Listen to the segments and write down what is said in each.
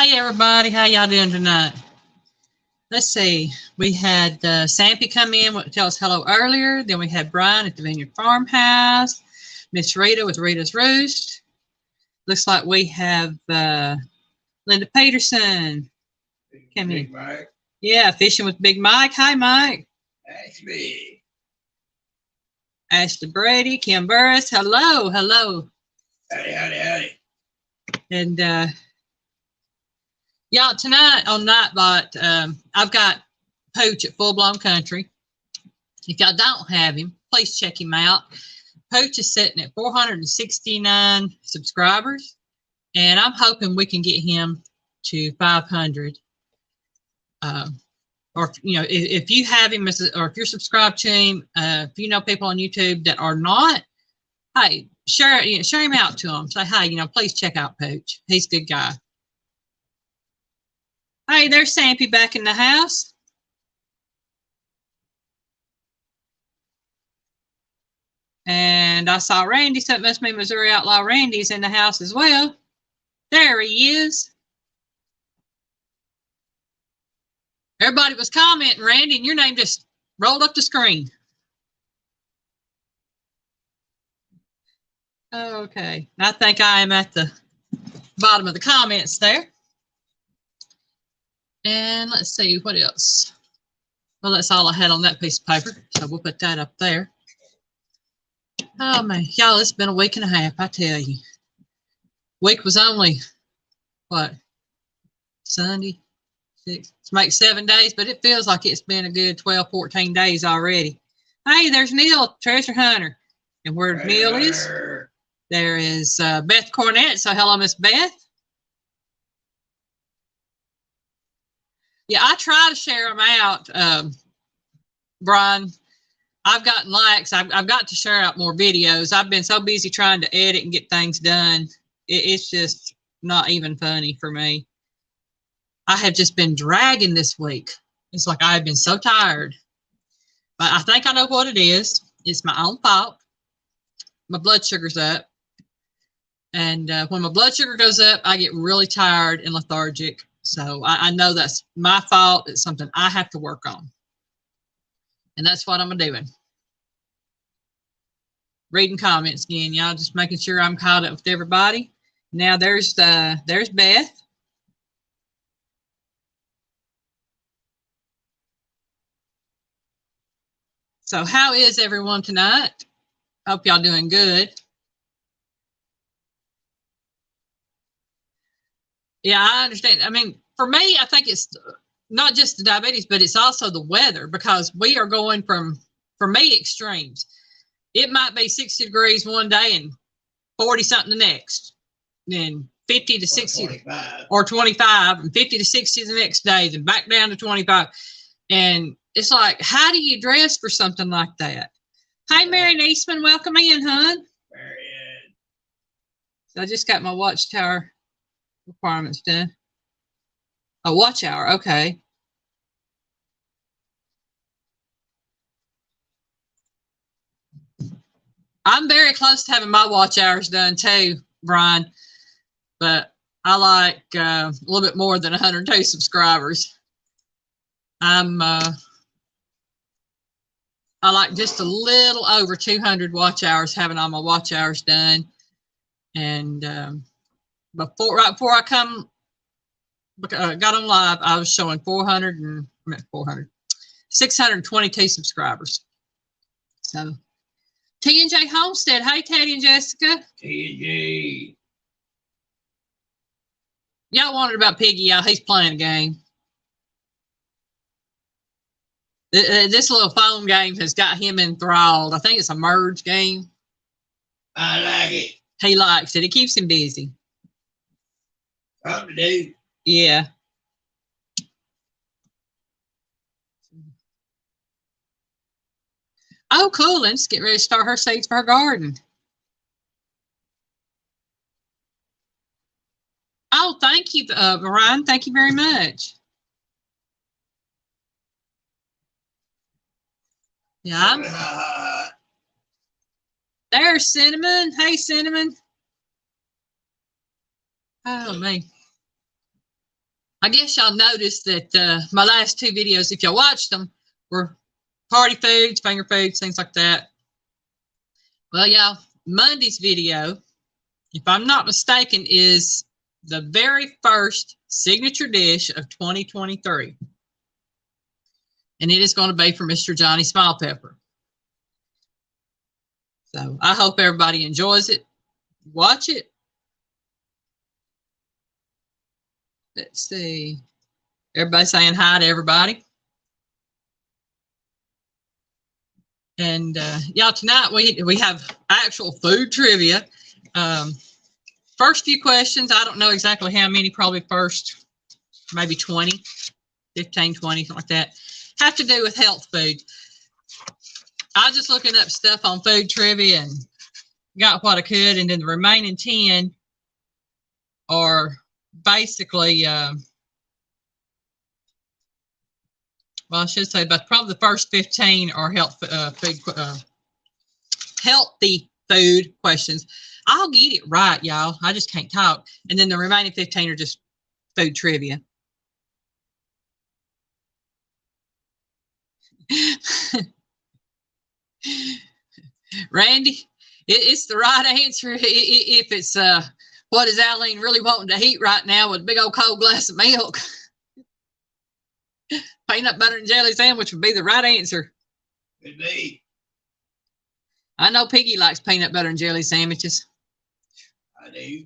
Hey everybody, how y'all doing tonight? Let's see. We had Sampy come in, tell us hello earlier. Then we had Brian at the Vineyard Farmhouse. Miss Rita with Rita's Roost. Looks like we have Linda Peterson. Came in. Mike. Yeah, fishing with Big Mike. Hi, Mike. Ashley. Ashley Brady, Kim Burris. Hello, hello. Howdy, howdy, howdy. And y'all, tonight on Nightbot, I've got Pooch at Full Blown Country. If y'all don't have him, please check him out. Pooch is sitting at 469 subscribers, and I'm hoping we can get him to 500. Or if you have him, or if you're subscribed to him, if you know people on YouTube that are not, hey, share him out to them. Say, hey, please check out Pooch. He's a good guy. Hey, there's Sampy back in the house. And I saw Randy, so it must be Missouri Outlaw Randy's in the house as well. There he is. Everybody was commenting, Randy, and your name just rolled up the screen. Okay, I think I am at the bottom of the comments there. And let's see, what else? Well, that's all I had on that piece of paper, so we'll put that up there. Oh, man, y'all, it's been a week and a half, I tell you. Week was only, what, Sunday? Six, it's make 7 days, but it feels like it's been a good 12, 14 days already. Hey, there's Neil, treasure hunter. And where Neil is, there is Beth Cornett. So hello, Miss Beth. Yeah, I try to share them out, Brian. I've gotten likes. I've got to share out more videos. I've been so busy trying to edit and get things done. It's just not even funny for me. I have just been dragging this week. It's like I've been so tired. But I think I know what it is. It's my own fault. My blood sugar's up. And when my blood sugar goes up, I get really tired and lethargic. So I know that's my fault. It's something I have to work on. And that's what I'm doing. Reading comments again, y'all. Just making sure I'm caught up with everybody. Now there's Beth. So how is everyone tonight? Hope y'all doing good. Yeah, I understand. I mean, for me, I think it's not just the diabetes, but it's also the weather, because we are going from, for me, extremes. It might be 60 degrees one day and 40 something the next, then 50 to 60 or 25 and 50 to 60 the next day, then back down to 25. And it's like, how do you dress for something like that? Hey, Marion Eastman, welcome in, hon. Marion. So I just got my watchtower requirements done. A watch hour, okay. I'm very close to having my watch hours done too, Brian. But I like a little bit more than 102 subscribers. I like just a little over 200 watch hours, having all my watch hours done. And right before I got on live, I was showing 622 subscribers. So T&J Homestead, hey Teddy and Jessica. T&J. Y'all wondered about Piggy, y'all. He's playing a game. This little phone game has got him enthralled. I think it's a merge game. I like it. He likes it. It keeps him busy. Something to do. Yeah. Oh, cool. Let's get ready to start her seeds for her garden. Oh, thank you, Ryan. Thank you very much. Yeah. There's Cinnamon. Hey, Cinnamon. Oh, man. I guess y'all noticed that my last two videos, if y'all watched them, were party foods, finger foods, things like that. Well, y'all, Monday's video, if I'm not mistaken, is the very first signature dish of 2023. And it is going to be for Mr. Johnny Smile Pepper. So I hope everybody enjoys it. Watch it. Let's see. Everybody saying hi to everybody. And y'all, tonight we have actual food trivia. First few questions, I don't know exactly how many, probably first maybe 20, 15, 20, something like that, have to do with health food. I was just looking up stuff on food trivia and got what I could, and then the remaining 10 are basically, well, I should say, but probably the first 15 are healthy food questions. I'll get it right, y'all. I just can't talk. And then the remaining 15 are just food trivia. Randy, it's the right answer if it's what is Aline really wanting to eat right now with a big old cold glass of milk. Peanut butter and jelly sandwich would be the right answer. Could be. I know Piggy likes peanut butter and jelly sandwiches. I do.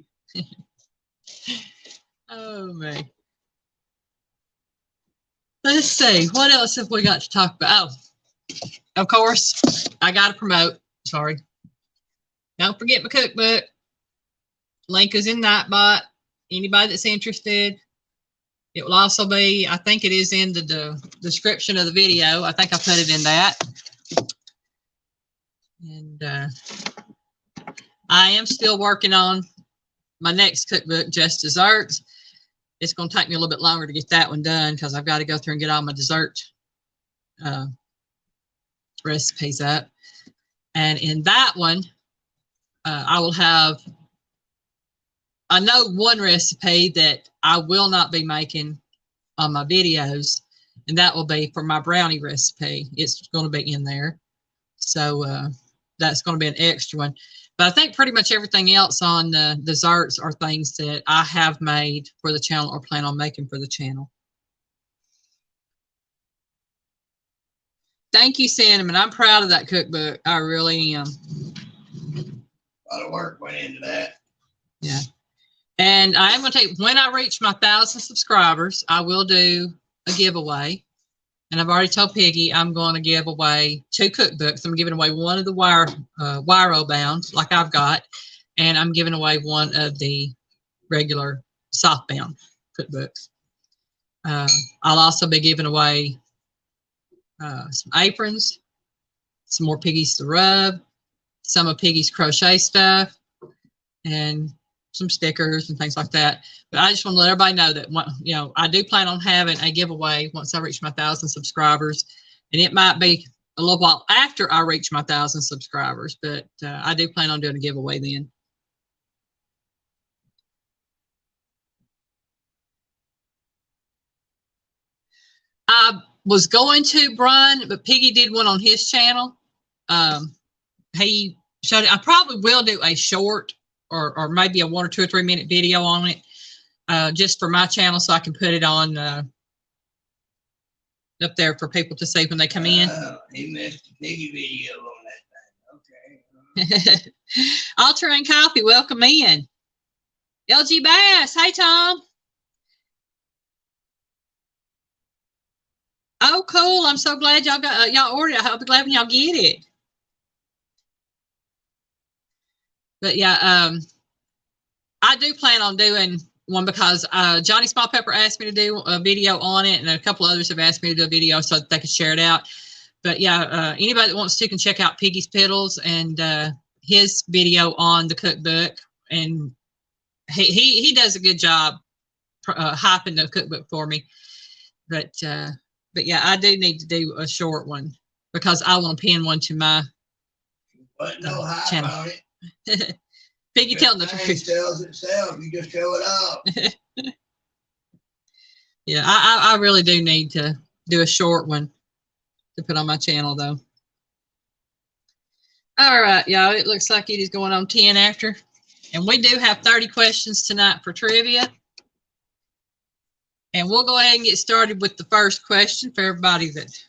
Oh, man. Let's see. What else have we got to talk about? Oh, of course, I got to promote. Sorry. Don't forget my cookbook. Link is in Nightbot. Anybody that's interested. It will also be, I think it is in the description of the video. I think I put it in that. And I am still working on my next cookbook, Just Desserts. It's going to take me a little bit longer to get that one done because I've got to go through and get all my dessert recipes up. And in that one, I will have, I know one recipe that I will not be making on my videos, and that will be for my brownie recipe. It's going to be in there. So that's going to be an extra one. But I think pretty much everything else on desserts are things that I have made for the channel or plan on making for the channel. Thank you, Cinnamon. I'm proud of that cookbook. I really am. A lot of work went into that. Yeah. And I am going to tell you, when I reach my 1,000 subscribers, I will do a giveaway. And I've already told Piggy I'm going to give away 2 cookbooks. I'm giving away one of the wire bound, like I've got, and I'm giving away one of the regular soft bound cookbooks. I'll also be giving away some aprons, some more Piggy's to Rub, some of Piggy's crochet stuff, and some stickers and things like that. But I just want to let everybody know that, you know, I do plan on having a giveaway once I reach my 1,000 subscribers, and it might be a little while after I reach my 1,000 subscribers, but I do plan on doing a giveaway then. I was going to, Brian, but Piggy did one on his channel. He showed it. I probably will do a short or maybe a 1 or 2 or 3 minute video on it, just for my channel, so I can put it on up there for people to see when they come in. He missed the Piggy video on that thing. Okay. All Terrain Coffee, welcome in. LG Bass, hey Tom. Oh, cool. I'm so glad y'all got y'all ordered it. I'll be glad when y'all get it. But yeah, I do plan on doing one because Johnny Small Pepper asked me to do a video on it, and a couple others have asked me to do a video so that they could share it out. But yeah, anybody that wants to can check out Piggy's Piddles and his video on the cookbook, and he does a good job hyping the cookbook for me. But yeah, I do need to do a short one because I want to pin one to my channel. On it. Piggy telling the truth. Sells itself. You just show it up. Yeah, I really do need to do a short one to put on my channel, though. All right, y'all. It looks like it is going on 10 after. And we do have 30 questions tonight for trivia. And we'll go ahead and get started with the first question for everybody that's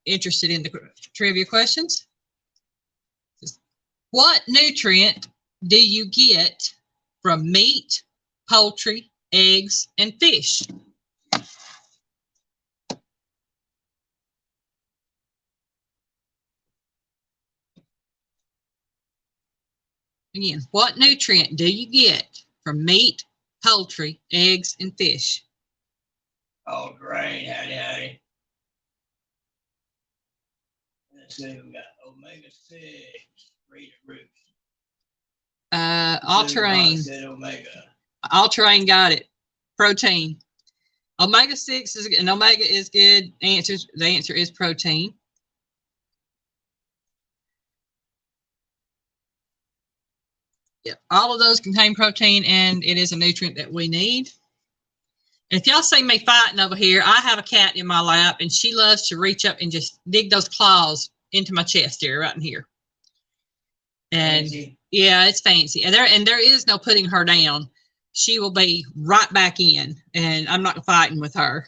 interested in the trivia questions. What nutrient do you get from meat, poultry, eggs, and fish? Again, what nutrient do you get from meat, poultry, eggs, and fish? Oh, great. Howdy. Let's see, we got omega-6. Read it, Bruce. All-terrain. Said omega. All-terrain got it. Protein. Omega-6 is, and omega is good. The answer is protein. Yep, all of those contain protein, and it is a nutrient that we need. And if y'all see me fighting over here, I have a cat in my lap, and she loves to reach up and just dig those claws into my chest area right in here. And fancy. Yeah, it's fancy. And there is no putting her down. She will be right back in, and I'm not fighting with her.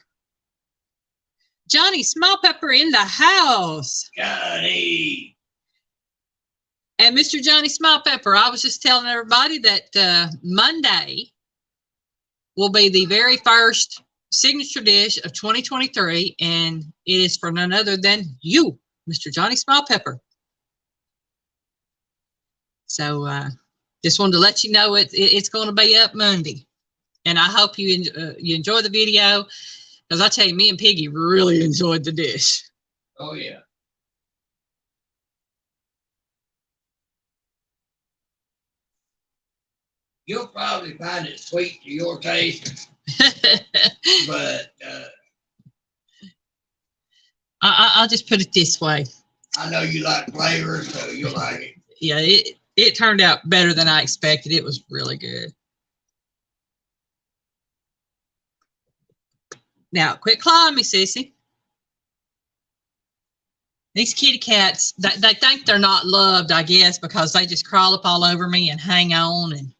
Johnny Small Pepper in the house. Johnny. And Mr. Johnny Small Pepper, I was just telling everybody that Monday will be the very first signature dish of 2023, and it is for none other than you, Mr. Johnny Small Pepper. So just wanted to let you know it's going to be up Monday, and I hope you enjoy the video, because I tell you, me and Piggy really enjoyed the dish. Oh yeah. You'll probably find it sweet to your taste, but I'll just put it this way. I know you like flavor, so you'll like it. Yeah, it turned out better than I expected. It was really good. Now, quit clawing me, sissy. These kitty cats, they think they're not loved, I guess, because they just crawl up all over me and hang on. And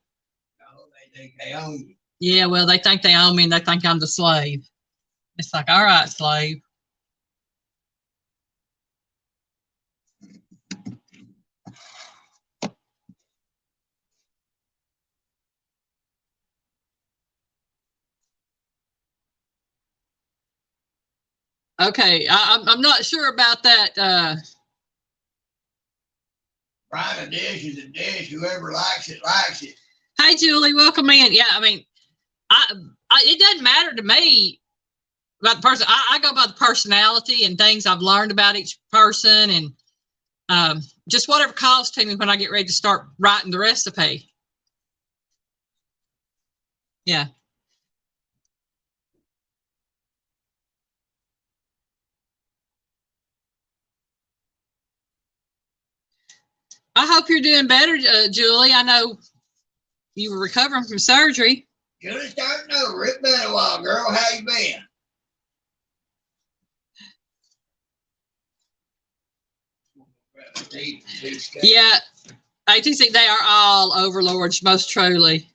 no, they think they own you. Yeah, well, they think they own me, and they think I'm the slave. It's like, all right, slave. Okay, I'm not sure about that. Right, a dish is a dish. Whoever likes it, likes it. Hey, Julie, welcome in. Yeah, I mean, it doesn't matter to me about the person. I go by the personality and things I've learned about each person, and just whatever calls to me when I get ready to start writing the recipe. Yeah. I hope you're doing better, Julie. I know you were recovering from surgery. Julie's starting over. It's been a while, girl. How you been? Yeah, I do think they are all overlords, most truly.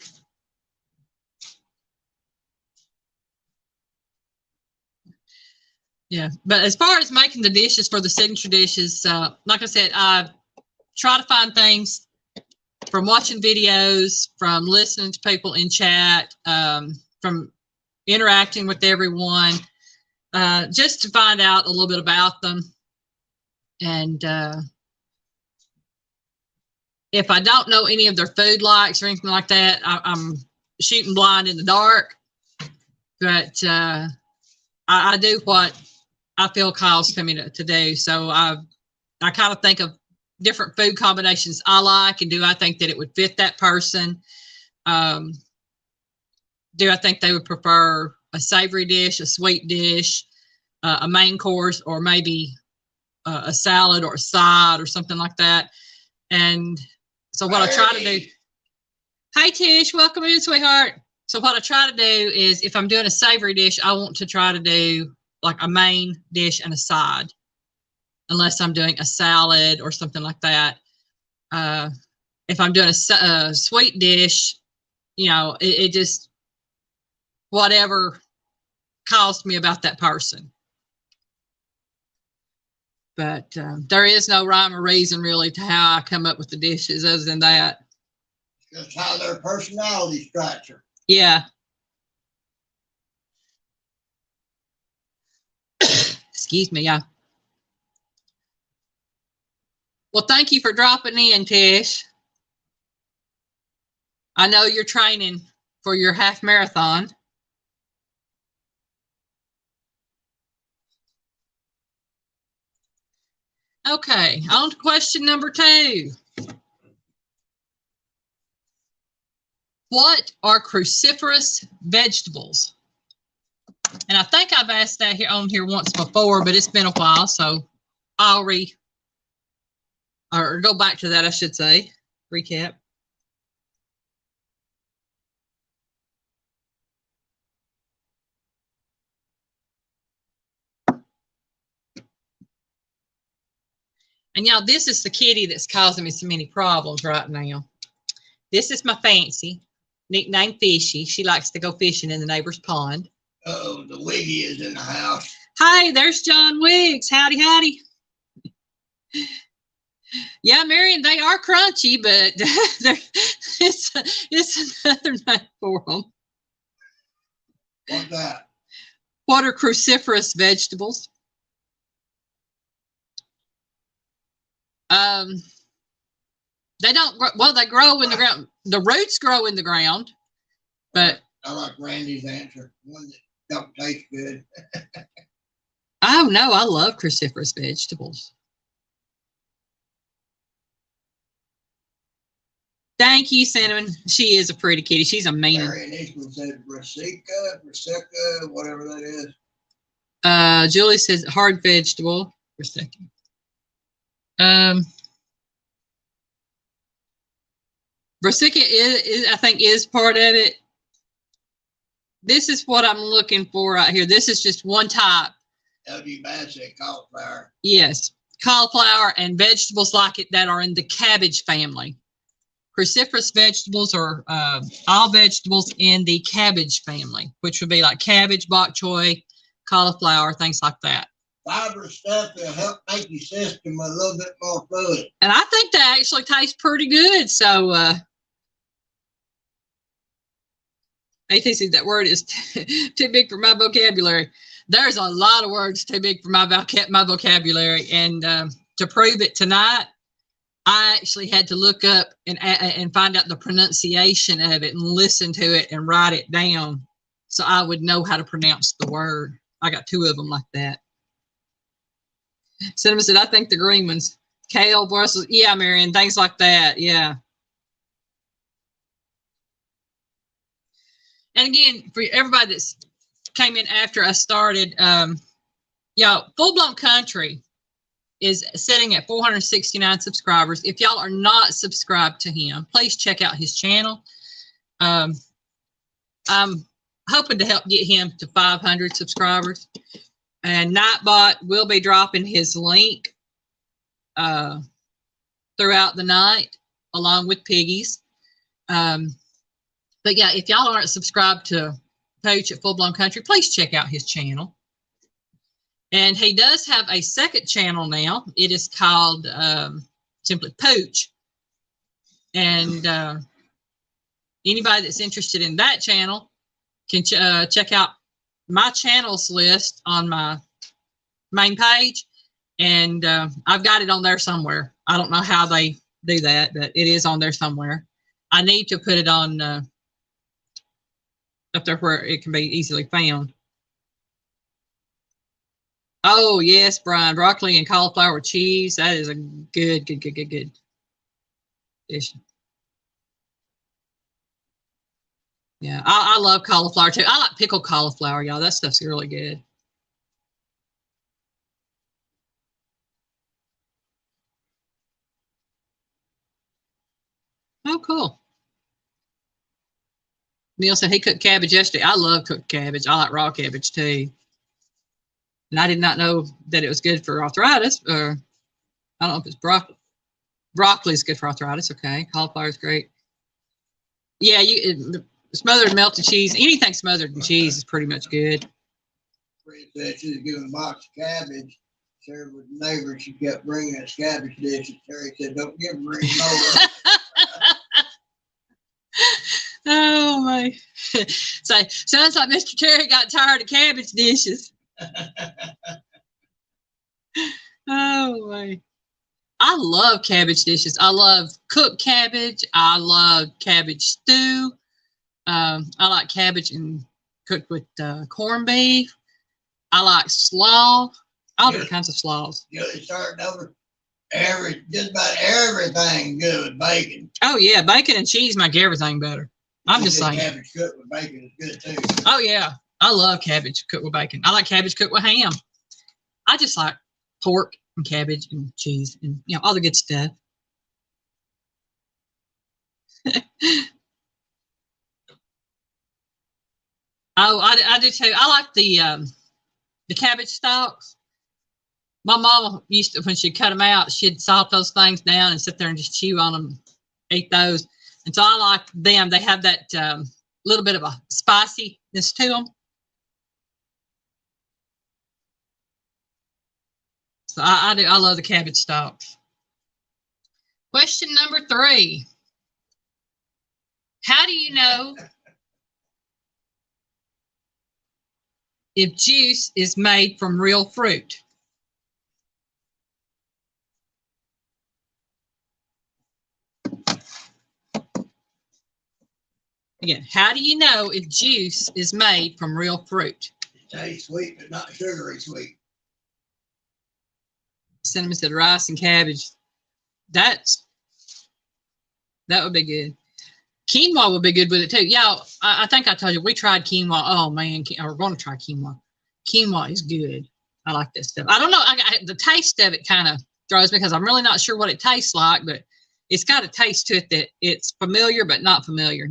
Yeah, but as far as making the dishes for the signature dishes, like I said, I try to find things from watching videos, from listening to people in chat, from interacting with everyone, just to find out a little bit about them. And if I don't know any of their food likes or anything like that, I'm shooting blind in the dark. But I do what I feel calls to me to do. So I kind of think of different food combinations I like, and do I think that it would fit that person? Do I think they would prefer a savory dish, a sweet dish, a main course, or maybe a salad or a side or something like that? And so what I try to do. Hey, Tish, welcome in, sweetheart. So what I try to do is, if I'm doing a savory dish, I want to try to do like a main dish and a side, unless I'm doing a salad or something like that. If I'm doing a sweet dish, you know, it just, whatever calls me about that person. But there is no rhyme or reason really to how I come up with the dishes other than that. Just how their personality structure. Yeah. Excuse me, yeah. Well, thank you for dropping in, Tish. I know you're training for your half marathon. Okay, on to question number 2. What are cruciferous vegetables? And I think I've asked that here on here once before, but it's been a while, so I'll go back to that, I should say. Recap. And y'all, this is the kitty that's causing me so many problems right now. This is my Fancy, nicknamed Fishy. She likes to go fishing in the neighbor's pond. Oh, the Wiggy is in the house. Hi, there's John Wiggs. Howdy, howdy. Yeah, Marion, they are crunchy, but it's another name for them. What's that? What are cruciferous vegetables? They don't grow, well, they grow in the ground. The roots grow in the ground, but I like Randy's answer. One that don't taste good. oh no, I love cruciferous vegetables. Thank you, Cinnamon. She is a pretty kitty. She's a mean one. Marion Eastman said brassica, whatever that is. Julie says hard vegetable. For a second. Brassica is, I think, is part of it. This is what I'm looking for right here. This is just one type. W. Bassett, cauliflower. Yes, cauliflower and vegetables like it that are in the cabbage family. Cruciferous vegetables are all vegetables in the cabbage family, which would be like cabbage, bok choy, cauliflower, things like that. Fibrous stuff will help make your system a little bit more fluid. And I think that actually tastes pretty good. So, ATC, that word is too big for my vocabulary. There's a lot of words too big for my vocabulary. And to prove it tonight, I actually had to look up and find out the pronunciation of it and listen to it and write it down so I would know how to pronounce the word. I got 2 of them like that. Cinnamon said, I think the green ones, kale, Brussels, yeah, Marion, things like that, yeah. And again, for everybody that's came in after I started, y'all, Full Blown Country is sitting at 469 subscribers. If y'all are not subscribed to him, please check out his channel. I'm hoping to help get him to 500 subscribers. And Nightbot will be dropping his link throughout the night, along with Piggy's. But yeah, if y'all aren't subscribed to Pooch at Full Blown Country, please check out his channel. And he does have a second channel now. It is called simply Pooch. And anybody that's interested in that channel can check out my channels list on my main page. And I've got it on there somewhere. I don't know how they do that, but it is on there somewhere. I need to put it on up there where it can be easily found. Oh, yes, Brian. Broccoli and cauliflower cheese. That is a good dish. Yeah, I love cauliflower too. I like pickled cauliflower, y'all. That stuff's really good. Oh, cool. Neil said he cooked cabbage yesterday. I love cooked cabbage. I like raw cabbage too. And I did not know that it was good for arthritis. Or I don't know if it's broccoli. Broccoli is good for arthritis. Okay, cauliflower is great. Yeah, smothered melted cheese. Anything smothered in cheese is pretty much good. Fred said she was giving a box of cabbage. Shared with the neighbor. She kept bringing us cabbage dishes. Terry said, "Don't give her any more." Oh my! So sounds like Mr. Terry got tired of cabbage dishes. Oh my! I love cabbage dishes. I love cooked cabbage. I love cabbage stew. I like cabbage and cooked with corned beef. I like slaw. All different kinds of slaws. Really starting over just about everything good with bacon. Oh yeah, bacon and cheese make everything better. I'm just saying. Cabbage cooked with bacon is good too. Oh yeah, I love cabbage cooked with bacon. I like cabbage cooked with ham. I just like pork and cabbage and cheese and all the good stuff. Oh, I do too. I like the cabbage stalks. My mama used to, when she'd cut them out, she'd salt those things down and sit there and just chew on them, eat those. And so I like them. They have that little bit of a spiciness to them. So I do. I love the cabbage stalks. Question number 3. How do you know if juice is made from real fruit? Again, how do you know if juice is made from real fruit? It tastes sweet, but not sugary sweet. Cinnamon said rice and cabbage. That would be good. Quinoa would be good with it too. Yeah, I think I told you we tried quinoa. Oh man, we're going to try quinoa. Quinoa is good. I like this stuff. I don't know. The taste of it kind of throws me because I'm really not sure what it tastes like, but it's got a taste to it that it's familiar but not familiar.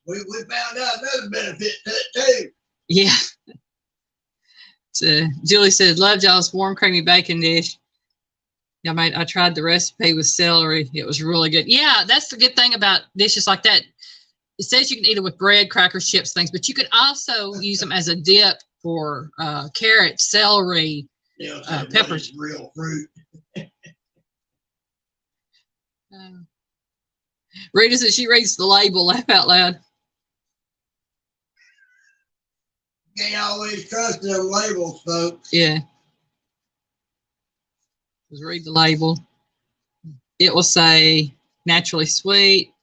We found out another benefit to it too. Yeah. So Julie said, "Love y'all's warm creamy bacon dish." Yeah, I tried the recipe with celery. It was really good. Yeah, that's the good thing about dishes like that. It says you can eat it with bread, crackers, chips, things, but you could also use them as a dip for carrots, celery, peppers. Real fruit. Rita says she reads the label. Laugh out loud. Can't always trust them labels, folks. Yeah. Just read the label. It will say naturally sweet.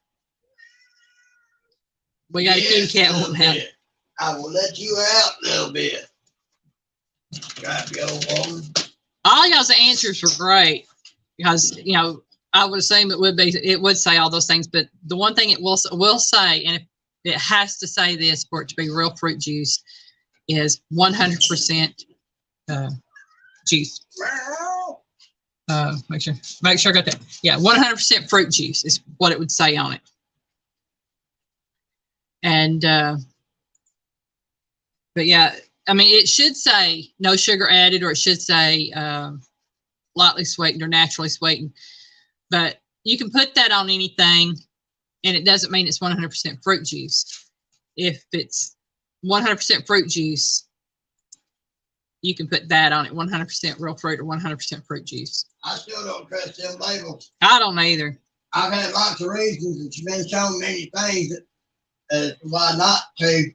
We got a kitty cat won't have it. I will let you out a little bit. Drive you old woman. All y'all's answers were great because I would assume it would say all those things, but the one thing it will say, and it has to say this for it to be real fruit juice, is 100% juice. Make sure I got that. Yeah, 100% fruit juice is what it would say on it. And but yeah, I mean, it should say no sugar added, or it should say lightly sweetened or naturally sweetened. But you can put that on anything, and it doesn't mean it's 100% fruit juice. If it's 100% fruit juice, you can put that on it, 100% real fruit or 100% fruit juice. I still don't trust them labels. I don't either. I've had lots of reasons, and she's been shown many things as to why not to.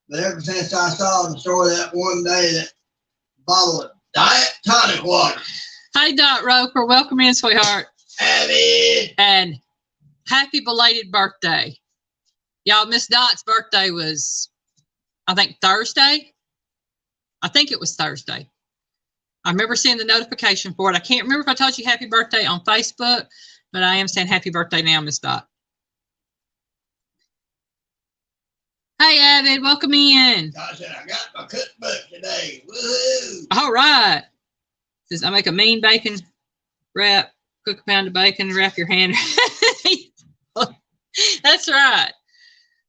But ever since I saw in the store that one day that bottle of Diet Tonic Water. Hey, Dot Roper. Welcome in, sweetheart. Abby. And happy belated birthday. Y'all, Miss Dot's birthday was, I think, Thursday. I think it was Thursday. I remember seeing the notification for it. I can't remember if I told you happy birthday on Facebook, but I am saying happy birthday now, Miss Dot. Hey, Avid, welcome in. I said, I got my cookbook today. Woohoo! All right. Says, I make a mean bacon wrap, cook a pound of bacon, wrap your hand. That's right.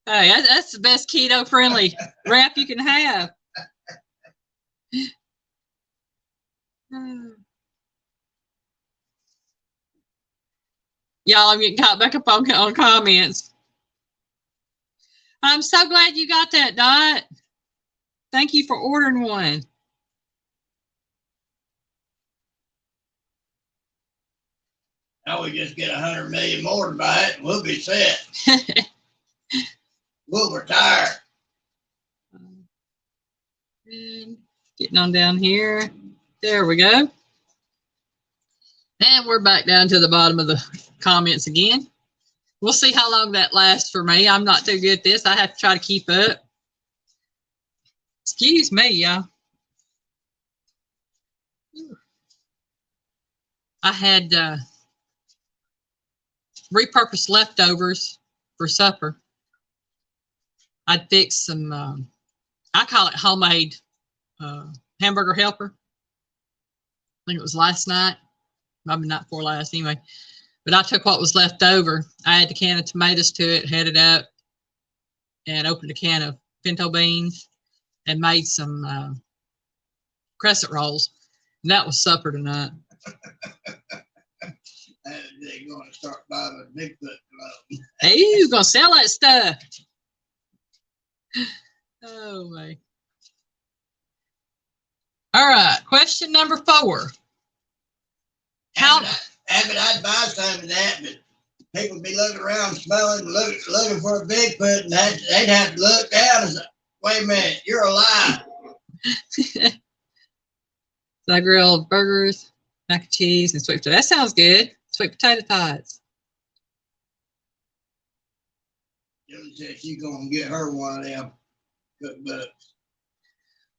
Hey, that's the best keto-friendly wrap you can have. Y'all, I'm getting caught back up on comments. I'm so glad you got that, Dot. Thank you for ordering one. Now we just get 100 million more to buy it, and we'll be set. We'll retire. And getting on down here. There we go. And we're back down to the bottom of the comments again. We'll see how long that lasts for me. I'm not too good at this. I have to try to keep up. Excuse me, y'all. I had repurposed leftovers for supper. I'd fixed some, I call it homemade hamburger helper. I think it was last night, maybe not before last anyway. But I took what was left over. I added a can of tomatoes to it, headed up, and opened a can of pinto beans and made some crescent rolls. And that was supper tonight. They're going to start buying a Bigfoot club. Hey, you're going to sell that stuff. Oh, my. All right, question number 4. How... I'd buy some of that, but people would be looking around, smelling, looking for a Bigfoot, and they'd have to look down and say, wait a minute, you're alive. So I grilled burgers, mac and cheese, and sweet potato. That sounds good. Sweet potato tots. Julie said she's going to get her one of them cookbooks.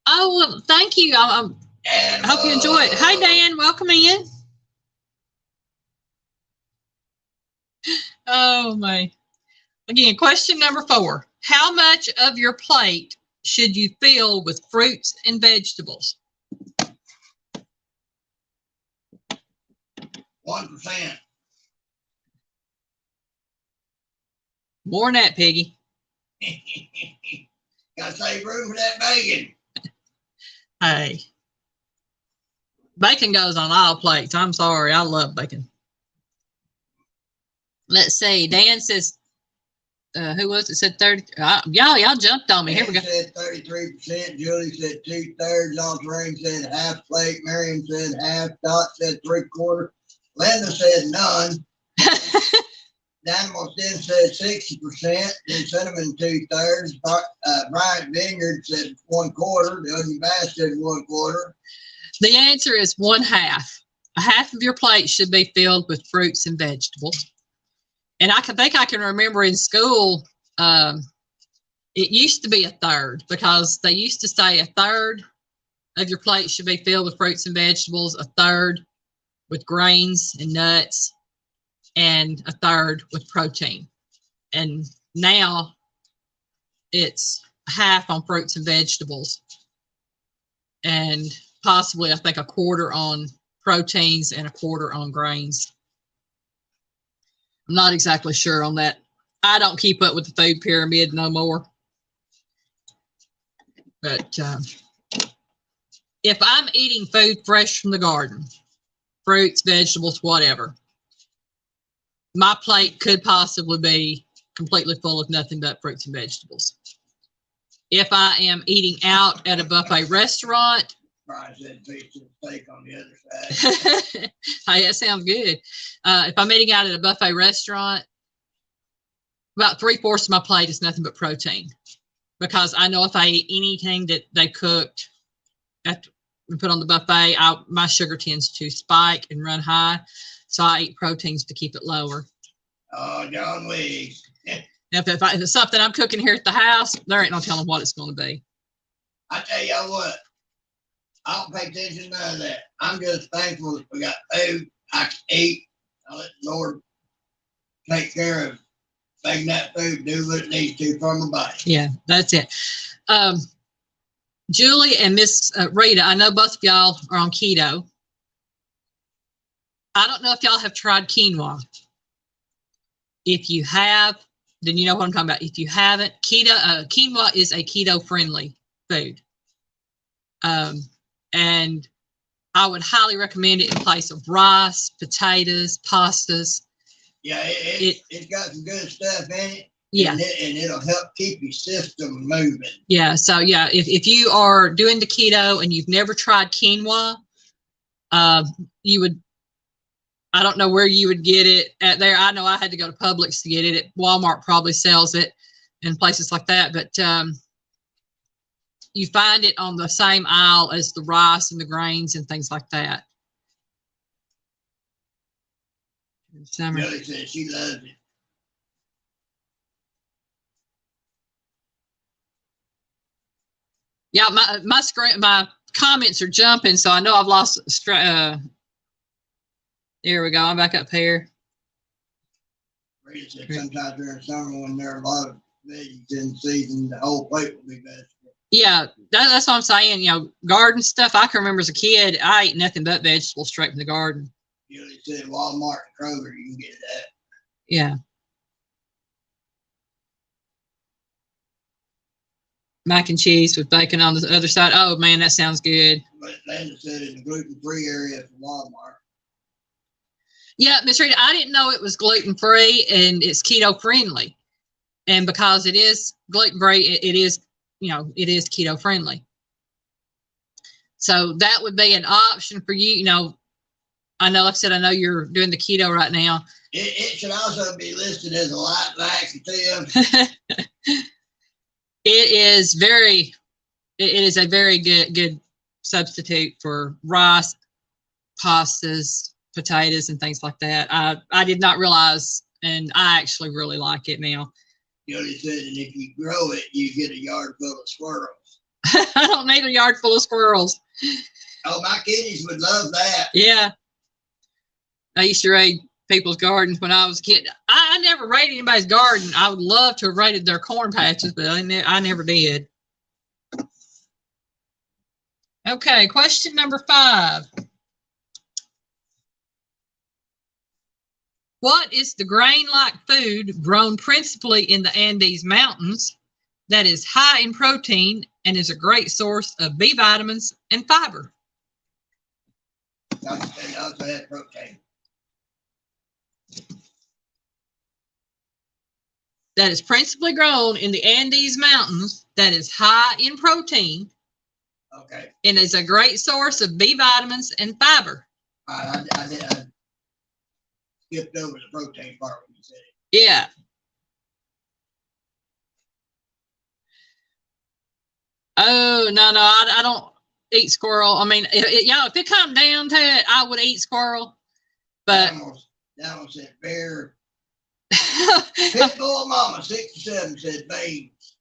Oh, well, thank you. I hope you enjoy it. Hi, Dan. Welcome in. Oh, my. Again, question number 4. How much of your plate should you fill with fruits and vegetables? 1%. More than that, Piggy. Got to save room for that bacon. Hey. Bacon goes on all plates. I'm sorry. I love bacon. Let's see. Dan says, who was it? Said 30. Y'all jumped on me. Here we go. Said 33%. Julie said 2/3. Altering said half plate. Miriam said half. Dot said 3/4. Linda said none. Dynamo then said 60%. Then Cinnamon 2/3. Bryant Vineyard said 1/4. The Onion Bass said 1/4. The answer is 1/2. A half of your plate should be filled with fruits and vegetables. And I can remember in school, it used to be 1/3 because they used to say 1/3 of your plate should be filled with fruits and vegetables, 1/3 with grains and nuts, and 1/3 with protein. And now it's half on fruits and vegetables, and possibly I think 1/4 on proteins and 1/4 on grains. I'm not exactly sure on that. I don't keep up with the food pyramid no more. But if I'm eating food fresh from the garden, fruits, vegetables, whatever, my plate could possibly be completely full of nothing but fruits and vegetables. If I am eating out at a buffet restaurant, Brian said pizza and steak on the other side. hey, that sounds good. If I'm eating out at a buffet restaurant, about 3/4 of my plate is nothing but protein, because I know if I eat anything that they cooked and put on the buffet, my sugar tends to spike and run high, so I eat proteins to keep it lower. Oh, John Wick. If it's something I'm cooking here at the house, there ain't no telling what it's going to be. I tell y'all what, I don't pay attention to none of that. I'm just thankful that we got food I can eat. I let the Lord take care of making that food do what it needs to for my body. Yeah, that's it. Julie and Miss Rita, I know both of y'all are on keto. I don't know if y'all have tried quinoa. If you have, then you know what I'm talking about. If you haven't, quinoa is a keto-friendly food. And I would highly recommend it in place of rice, potatoes, pastas. Yeah, it's got some good stuff in it. Yeah. And it'll help keep your system moving. Yeah. So, yeah, if you are doing the keto and you've never tried quinoa, you would, I don't know where you would get it at there. I know I had to go to Publix to get it. Walmart probably sells it and places like that. But you find it on the same aisle as the rice and the grains and things like that. Summer. Millie says she loves it. Yeah, my screen, my comments are jumping, so I know I've lost. There we go. I'm back up here. Rita said sometimes during summer when there are a lot of veggies in season, the whole plate will be vegetable. Yeah, that's what I'm saying. You know, garden stuff. I can remember as a kid, I ate nothing but vegetables straight from the garden. Millie said Walmart and Kroger, you can get that. Yeah. Mac and cheese with bacon on the other side. Oh man, that sounds good. But Linda said in the gluten-free area for Walmart. Yeah, Miss Rita, I didn't know it was gluten-free and it's keto-friendly. And because it is gluten-free, it is, you know, it is keto-friendly. So that would be an option for you. You know, I know, like I said, I know you're doing the keto right now. It should also be listed as a light laxative. It is a very good substitute for rice, pastas, potatoes, and things like that. I did not realize, and I actually really like it now. Jody said, and if you grow it, you get a yard full of squirrels. I don't need a yard full of squirrels. Oh, my kiddies would love that. Yeah. I used to raid people's gardens when I was a kid. I never raided anybody's garden. I would love to have raided their corn patches, but I never did. Okay, question number 5. What is the grain-like food grown principally in the Andes Mountains that is high in protein and is a great source of B vitamins and fiber? They also have protein. That is principally grown in the Andes Mountains that is high in protein. Okay. And is a great source of B vitamins and fiber. I skipped over the protein part when you said it. Yeah. Oh, no, I don't eat squirrel. I mean, y'all, if it come down to it, I would eat squirrel. But that one said bear. Pitbull Mama 67 said beans.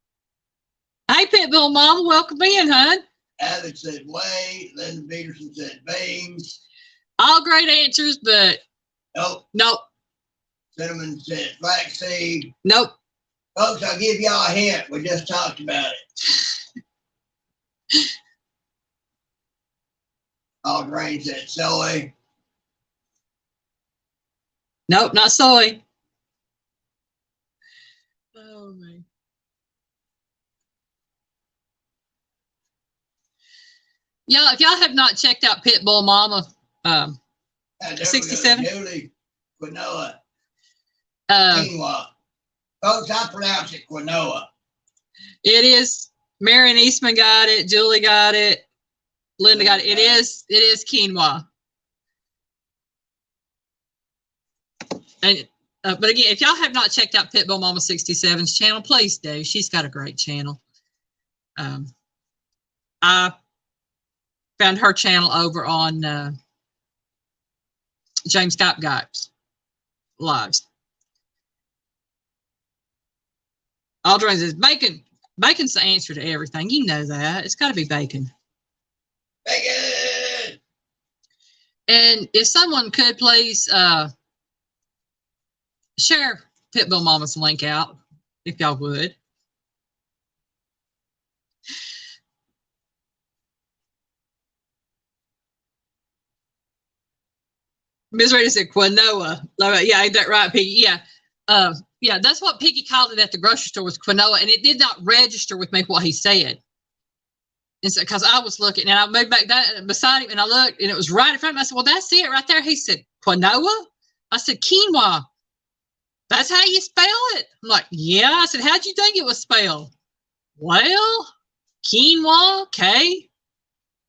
Hey, Pitbull Mama, welcome in, hon. Avid said whey. Linda Peterson said beans. All great answers, but nope. Cinnamon said flaxseed. Nope. Folks, I'll give y'all a hint. We just talked about it. All grain said soy. Nope, not soy. Oh, man. Y'all, if y'all have not checked out Pitbull Mama 67. Julie quinoa. Quinoa. Folks, I pronounce it quinoa. It is. Marion Eastman got it. Julie got it. Linda got it. It is quinoa. And but again, if y'all have not checked out Pitbull Mama 67's channel, please do. She's got a great channel. I found her channel over on James Scott Guy's lives. Aldrin says bacon. Bacon's the answer to everything. You know that. It's got to be bacon. Bacon! And if someone could please share Pitbull Mama's link out, if y'all would. Ms. Rita said quinoa. Yeah, ain't that right, Piggy? Yeah. Yeah, that's what Piggy called it at the grocery store, was quinoa, and it did not register with me what he said. And so, because I was looking, and I moved back that beside him, and I looked, and it was right in front of me. I said, "Well, that's it right there." He said, "Quinoa." I said, "Quinoa. That's how you spell it." I'm like, "Yeah." I said, "How'd you think it was spelled?" "Well, quinoa, K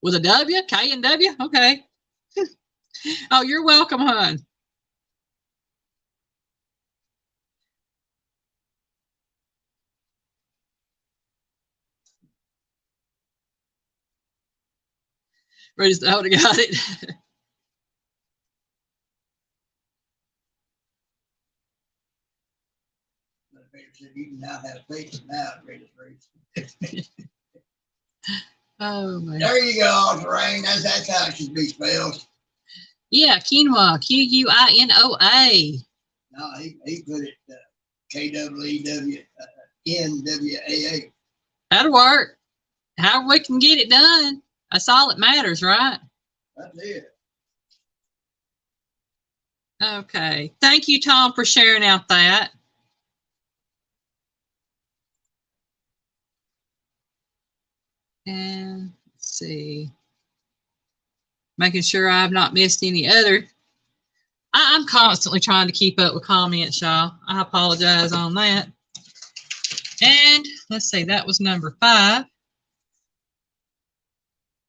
with a W, K and W. Okay." Oh, you're welcome, hon. Praise the Lord, got it. You can now have faith now, greatest race. Oh, man. There you go, Terrain. That's how it should be spelled. Yeah, quinoa, Quinoa. No, he put it KWEWNWAA. That'll work. However we can get it done. That's all that matters, right? That's it. Okay. Thank you, Tom, for sharing out that. And let's see. Making sure I've not missed any other. I'm constantly trying to keep up with comments, y'all. I apologize on that. And let's see, that was number 5.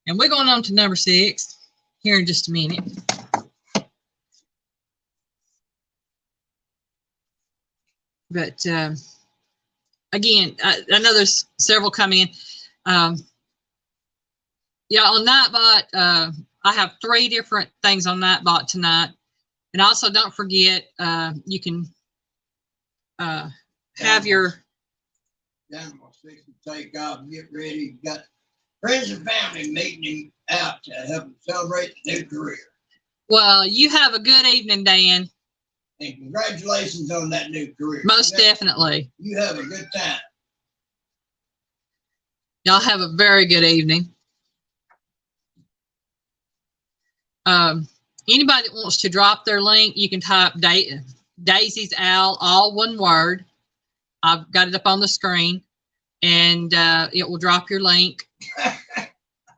And we're going on to number 6 here in just a minute. But again, I know there's several coming in. Yeah, on Nightbot, I have 3 different things on Nightbot tonight. And also, don't forget, you can have your... Animal six to take off and get ready. You got friends and family meeting him out to help him celebrate the new career. Well, you have a good evening, Dan. And congratulations on that new career. Most definitely. You have a good time. Y'all have a very good evening. Anybody that wants to drop their link, you can type Daisy's Owl, all one word. I've got it up on the screen, and it will drop your link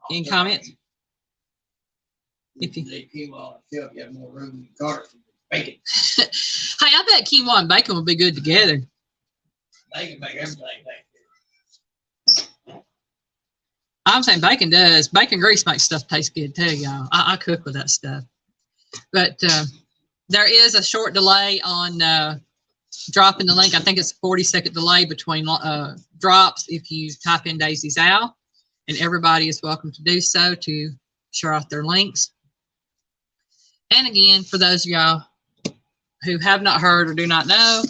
in comments. If you have more room in the cart for bacon. Hey, I bet quinoa and bacon would be good together. They can make everything like I'm saying bacon does. Bacon grease makes stuff taste good too, y'all. I cook with that stuff. But there is a short delay on dropping the link. I think it's a 40-second delay between drops if you type in Daisy's Owl. And everybody is welcome to do so to share out their links. And again, for those of y'all who have not heard or do not know,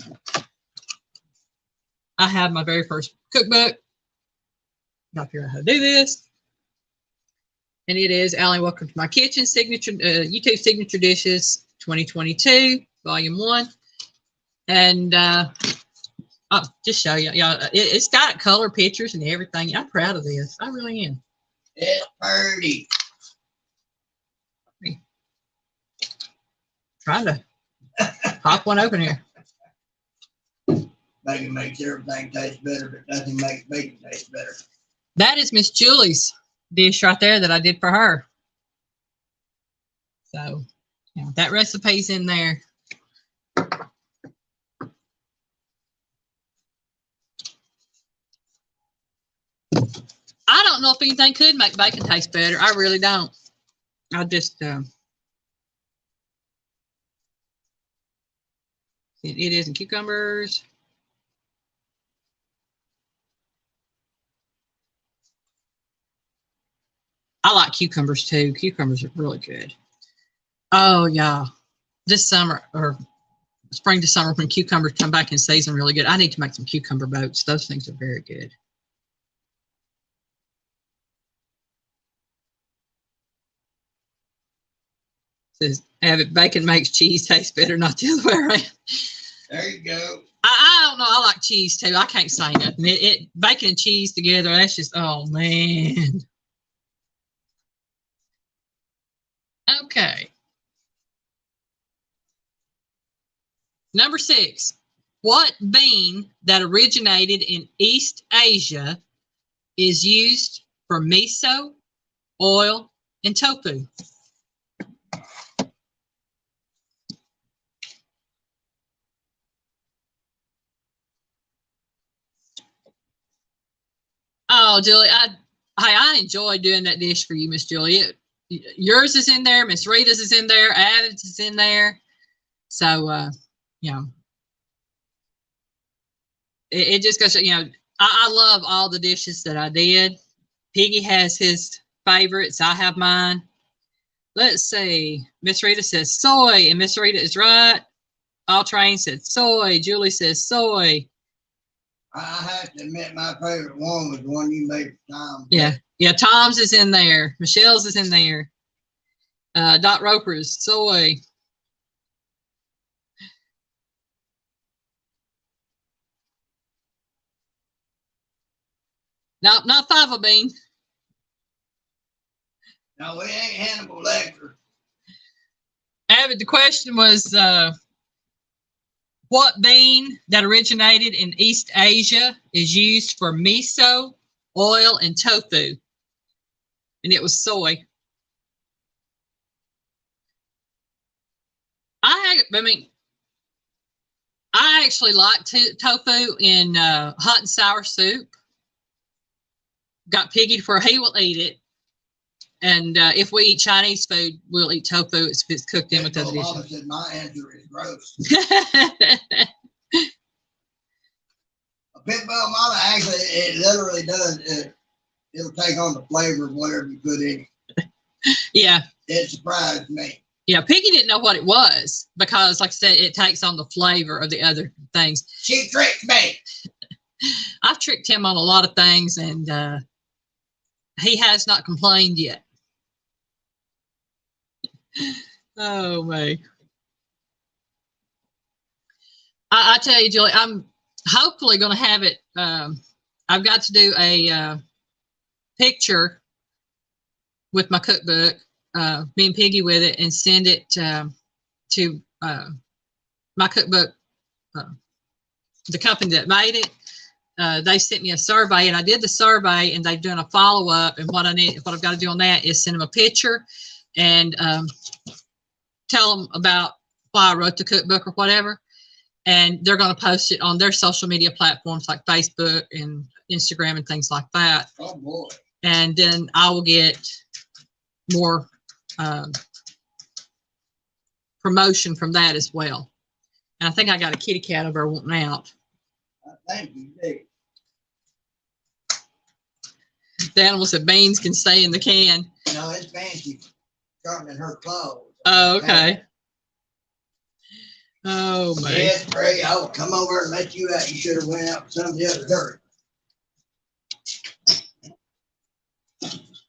I have my very first cookbook. I'll figure out how to do this. And it is Allie, Welcome to My Kitchen, YouTube Signature Dishes 2022, Volume 1. And I'll just show you. It's got color pictures and everything. I'm proud of this. I really am. it's pretty. Trying to pop one open here. Bacon makes everything taste better, but nothing makes bacon taste better. That is Miss Julie's dish right there that I did for her. So, yeah, that recipe's in there. I don't know if anything could make bacon taste better. I really don't. I just, it isn't cucumbers. I like cucumbers too. Cucumbers are really good. Oh, yeah. This summer or spring to summer when cucumbers come back in season really good. I need to make some cucumber boats. Those things are very good. Says, bacon makes cheese taste better, not the other way around. There you go. I don't know. I like cheese too. I can't say nothing. Bacon and cheese together, that's just, oh, man. Okay. Number 6. What bean that originated in East Asia is used for miso, oil, and tofu? Oh, Julie, I enjoy doing that dish for you, Miss Julie. Yours is in there, Miss Rita's is in there, Avid's is in there. So, you know, it just goes, you know, I love all the dishes that I did. Piggy has his favorites. I have mine. Let's see. Miss Rita says soy, and Miss Rita is right. All Train said soy. Julie says soy. I have to admit, my favorite one was the one you made for Tom. Yeah. Yeah, Tom's is in there. Michelle's is in there. Dot Roper's soy. No, not fava bean. No, we ain't Hannibal Lecter. Avid, the question was what bean that originated in East Asia is used for miso, oil, and tofu? And it was soy. I mean, I actually like tofu in hot and sour soup. Got Piggy for he will eat it. And if we eat Chinese food, we'll eat tofu if it's cooked in with other dishes. Mama said my answer is gross. A pit bull mama, actually, it literally does. It'll take on the flavor of whatever you put in it. Yeah. It surprised me. Yeah, Piggy didn't know what it was because, like I said, it takes on the flavor of the other things. She tricked me. I've tricked him on a lot of things, and he has not complained yet. Oh, man. I tell you, Julie, I'm hopefully going to have it. I've got to do a picture with my cookbook, me and Piggy with it, and send it to my cookbook, the company that made it. They sent me a survey, and I did the survey, and they've done a follow-up. And what I've got to do on that is send them a picture and tell them about why I wrote the cookbook or whatever. And they're going to post it on their social media platforms like Facebook and Instagram and things like that. Oh, boy. And then I will get more promotion from that as well. And I think I got a kitty cat over there wanting out. Thank you, Dick. The animal said beans can stay in the can. No, it's fancy sharpening her clothes. Oh, okay. Oh, man. Yes, Ray, I'll come over and let you out. You should have went out with some of the other dirt.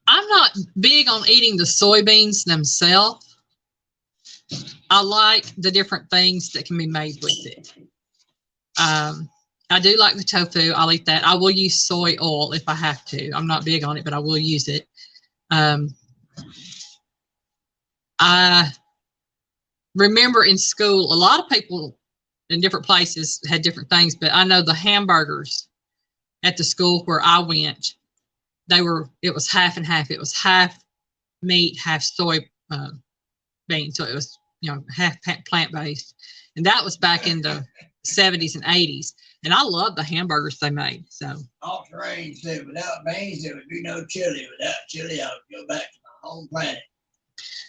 I'm not big on eating the soybeans themselves. I like the different things that can be made with it. I do like the tofu. I'll eat that. I will use soy oil if I have to. I'm not big on it, but I will use it. I remember in school, a lot of people in different places had different things, but I know the hamburgers at the school where I went, it was half and half. It was half meat, half soy bean. So it was, half plant-based. And that was back in the 70s and 80s. And I love the hamburgers they made. So All Terrain said, without beans, there would be no chili. Without chili, I would go back to my home planet.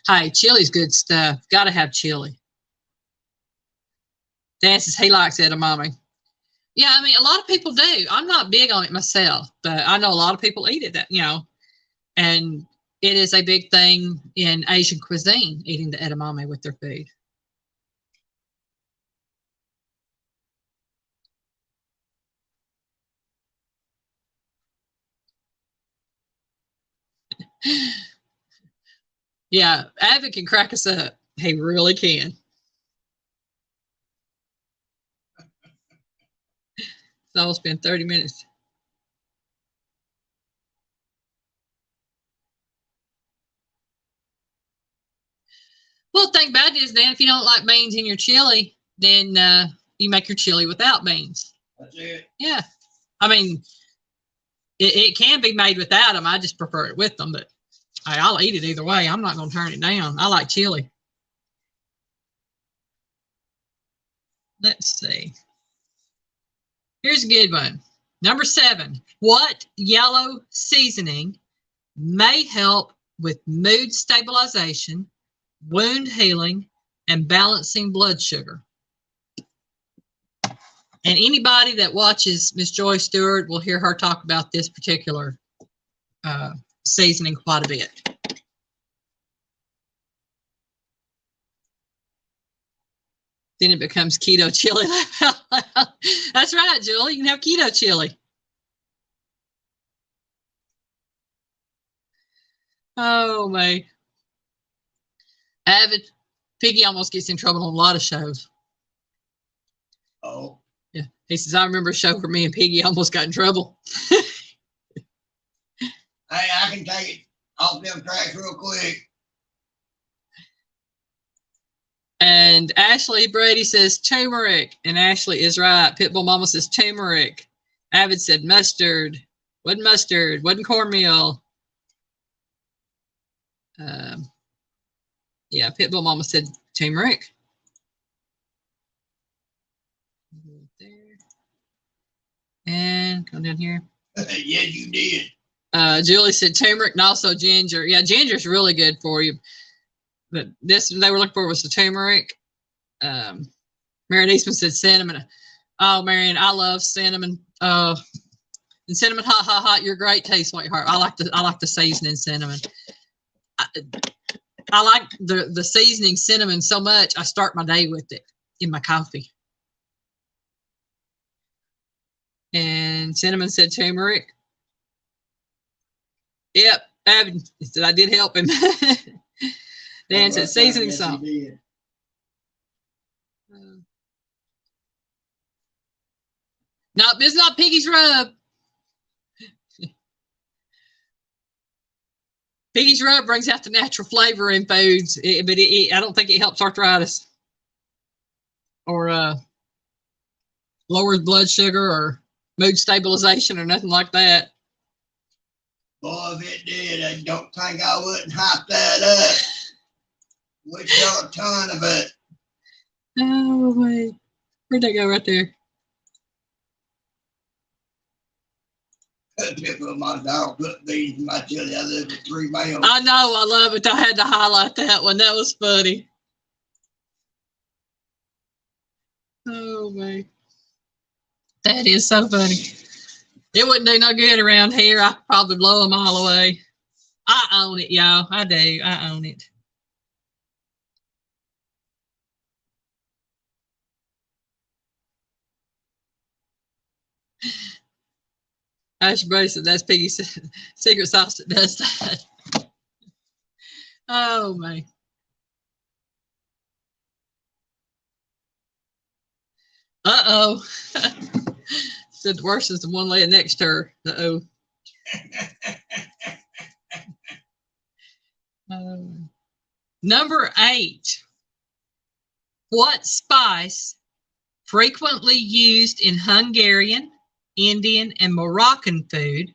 Hey, chili's good stuff. Got to have chili. Dan says he likes edamame. Yeah, I mean, a lot of people do. I'm not big on it myself, but I know a lot of people eat it, and it is a big thing in Asian cuisine, eating the edamame with their food. Yeah, Avid can crack us up. He really can. So it's been 30 minutes. Well, the thing about it is, Dan, if you don't like beans in your chili, then you make your chili without beans. That's it. Yeah. I mean, it can be made without them. I just prefer it with them, but I'll eat it either way. I'm not going to turn it down. I like chili. Let's see. Here's a good one. Number 7. What yellow seasoning may help with mood stabilization, wound healing, and balancing blood sugar? And anybody that watches Miss Joy Stewart will hear her talk about this particular seasoning quite a bit. Then it becomes keto chili. That's right, Julie. You can have keto chili. Oh, man. Avid. Piggy almost gets in trouble on a lot of shows. Oh. Yeah. He says, I remember a show where me and Piggy almost got in trouble. Hey, I can take it off them tracks real quick. And Ashley Brady says turmeric. And Ashley is right. Pitbull Mama says turmeric. Avid said mustard. Wasn't cornmeal. Yeah, Pitbull Mama said turmeric. There. And come down here. Yeah, you did. Julie said turmeric and also ginger. Yeah, ginger's really good for you. But this they were looking for was the turmeric. Marion Eastman said cinnamon. Oh, Marion, I love cinnamon. And cinnamon, ha, you're great taste, sweetheart. I like the seasoning cinnamon. I like the seasoning cinnamon so much. I start my day with it in my coffee. And cinnamon said turmeric. Yep, Abby said I did help him. Dan said seasoning salt. No, this is not Piggy's rub. Piggy's rub brings out the natural flavor in foods, but I don't think it helps arthritis or lowers blood sugar or mood stabilization or nothing like that. Boy, if it did, I don't think I wouldn't hype that up. We sell a ton of it. Oh, wait. Where'd they go? Right there. People, my dog put beans in my chili. I live with 3 males. I know. I love it. I had to highlight that one. That was funny. Oh, man. That is so funny. It wouldn't do no good around here. I could probably blow them all away. I own it, y'all. I do. I own it. Ashley Brady said that's Piggy's secret sauce that does that. Oh, man. Uh-oh. Said worse is the one laying next to her. Uh-oh. Number 8. What spice frequently used in Hungarian, Indian, and Moroccan food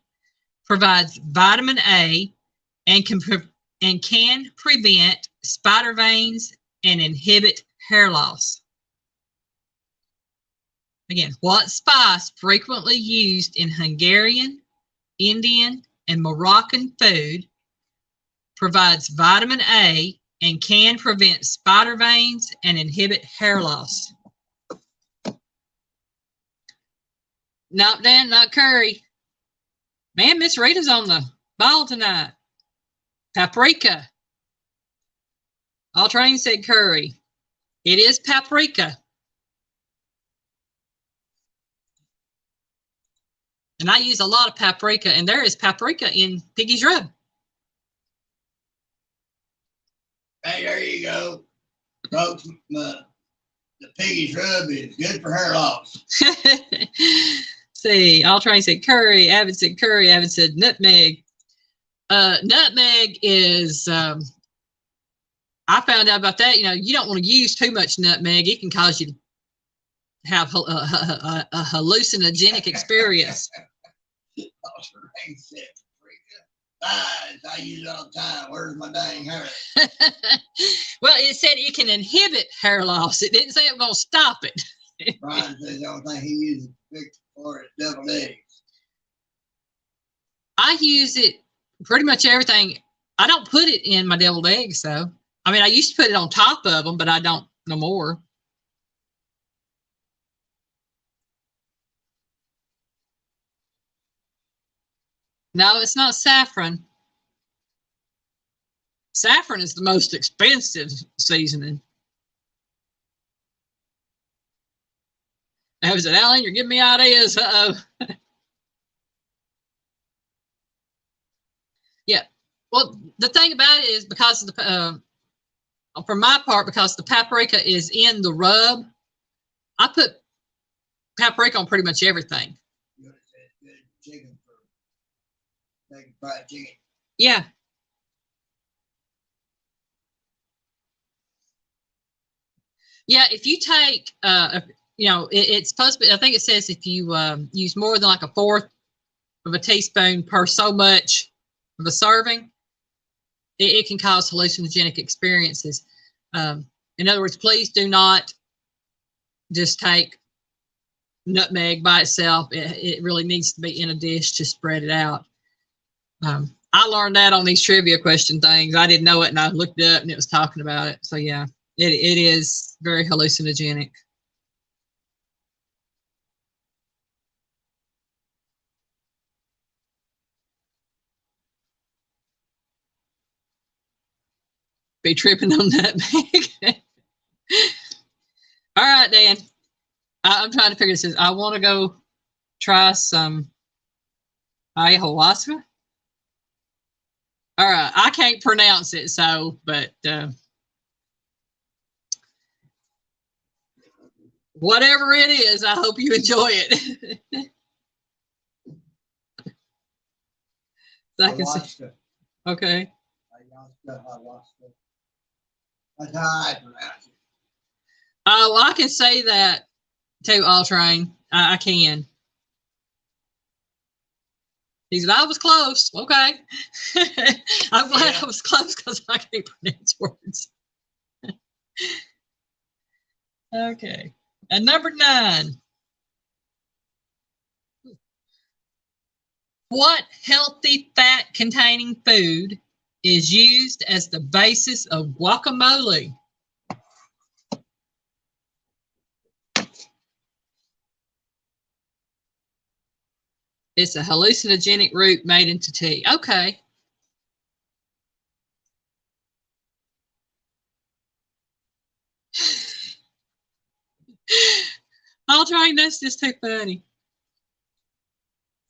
provides vitamin A and can prevent spider veins and inhibit hair loss? Again, what spice frequently used in Hungarian, Indian, and Moroccan food provides vitamin A and can prevent spider veins and inhibit hair loss? Not Dan, not curry. Man, Miss Rita's on the ball tonight. Paprika. All train said curry. It is paprika. And I use a lot of paprika, and there is paprika in Piggy's rub. Hey, there you go. Folks, the Piggy's rub is good for hair loss. See, all train said curry. Avid said curry. Avid said nutmeg. Nutmeg is, I found out about that. You know, you don't want to use too much nutmeg. It can cause you have a hallucinogenic experience. I use it all the time. Where's my dang hair? Well, it said it can inhibit hair loss. It didn't say it was going to stop it. Brian says the only thing he uses to fix for is deviled eggs. I use it pretty much everything. I don't put it in my deviled eggs, though. I mean, I used to put it on top of them, but I don't no more. No, it's not saffron. Saffron is the most expensive seasoning. I was it, Alan, you're giving me ideas. Uh-oh. Yeah. Well, the thing about it is because of the, for my part, because the paprika is in the rub, I put paprika on pretty much everything. Good chicken for making fried chicken. Yeah. Yeah, if you take, you know, it's supposed to be, I think it says if you use more than like a fourth of a teaspoon per so much of a serving, it can cause hallucinogenic experiences. In other words, please do not just take nutmeg by itself. It really needs to be in a dish to spread it out. I learned that on these trivia question things. I didn't know it, and I looked it up, and it was talking about it. So yeah, it is very hallucinogenic. Be tripping on nutmeg. All right, Dan. I'm trying to figure this out. I want to go try some ayahuasca. All right, I can't pronounce it, so, but whatever it is, I hope you enjoy it. So I can see. Okay. Ayahuasca. That's how I pronounce it. Oh, well, I can say that too, All Train. I can. He said, I was close. Okay. I'm glad I was close because I can't pronounce words. Okay. And number 9. What healthy fat containing food is used as the basis of guacamole? It's a hallucinogenic root made into tea. Okay. I'll try. That's just too funny.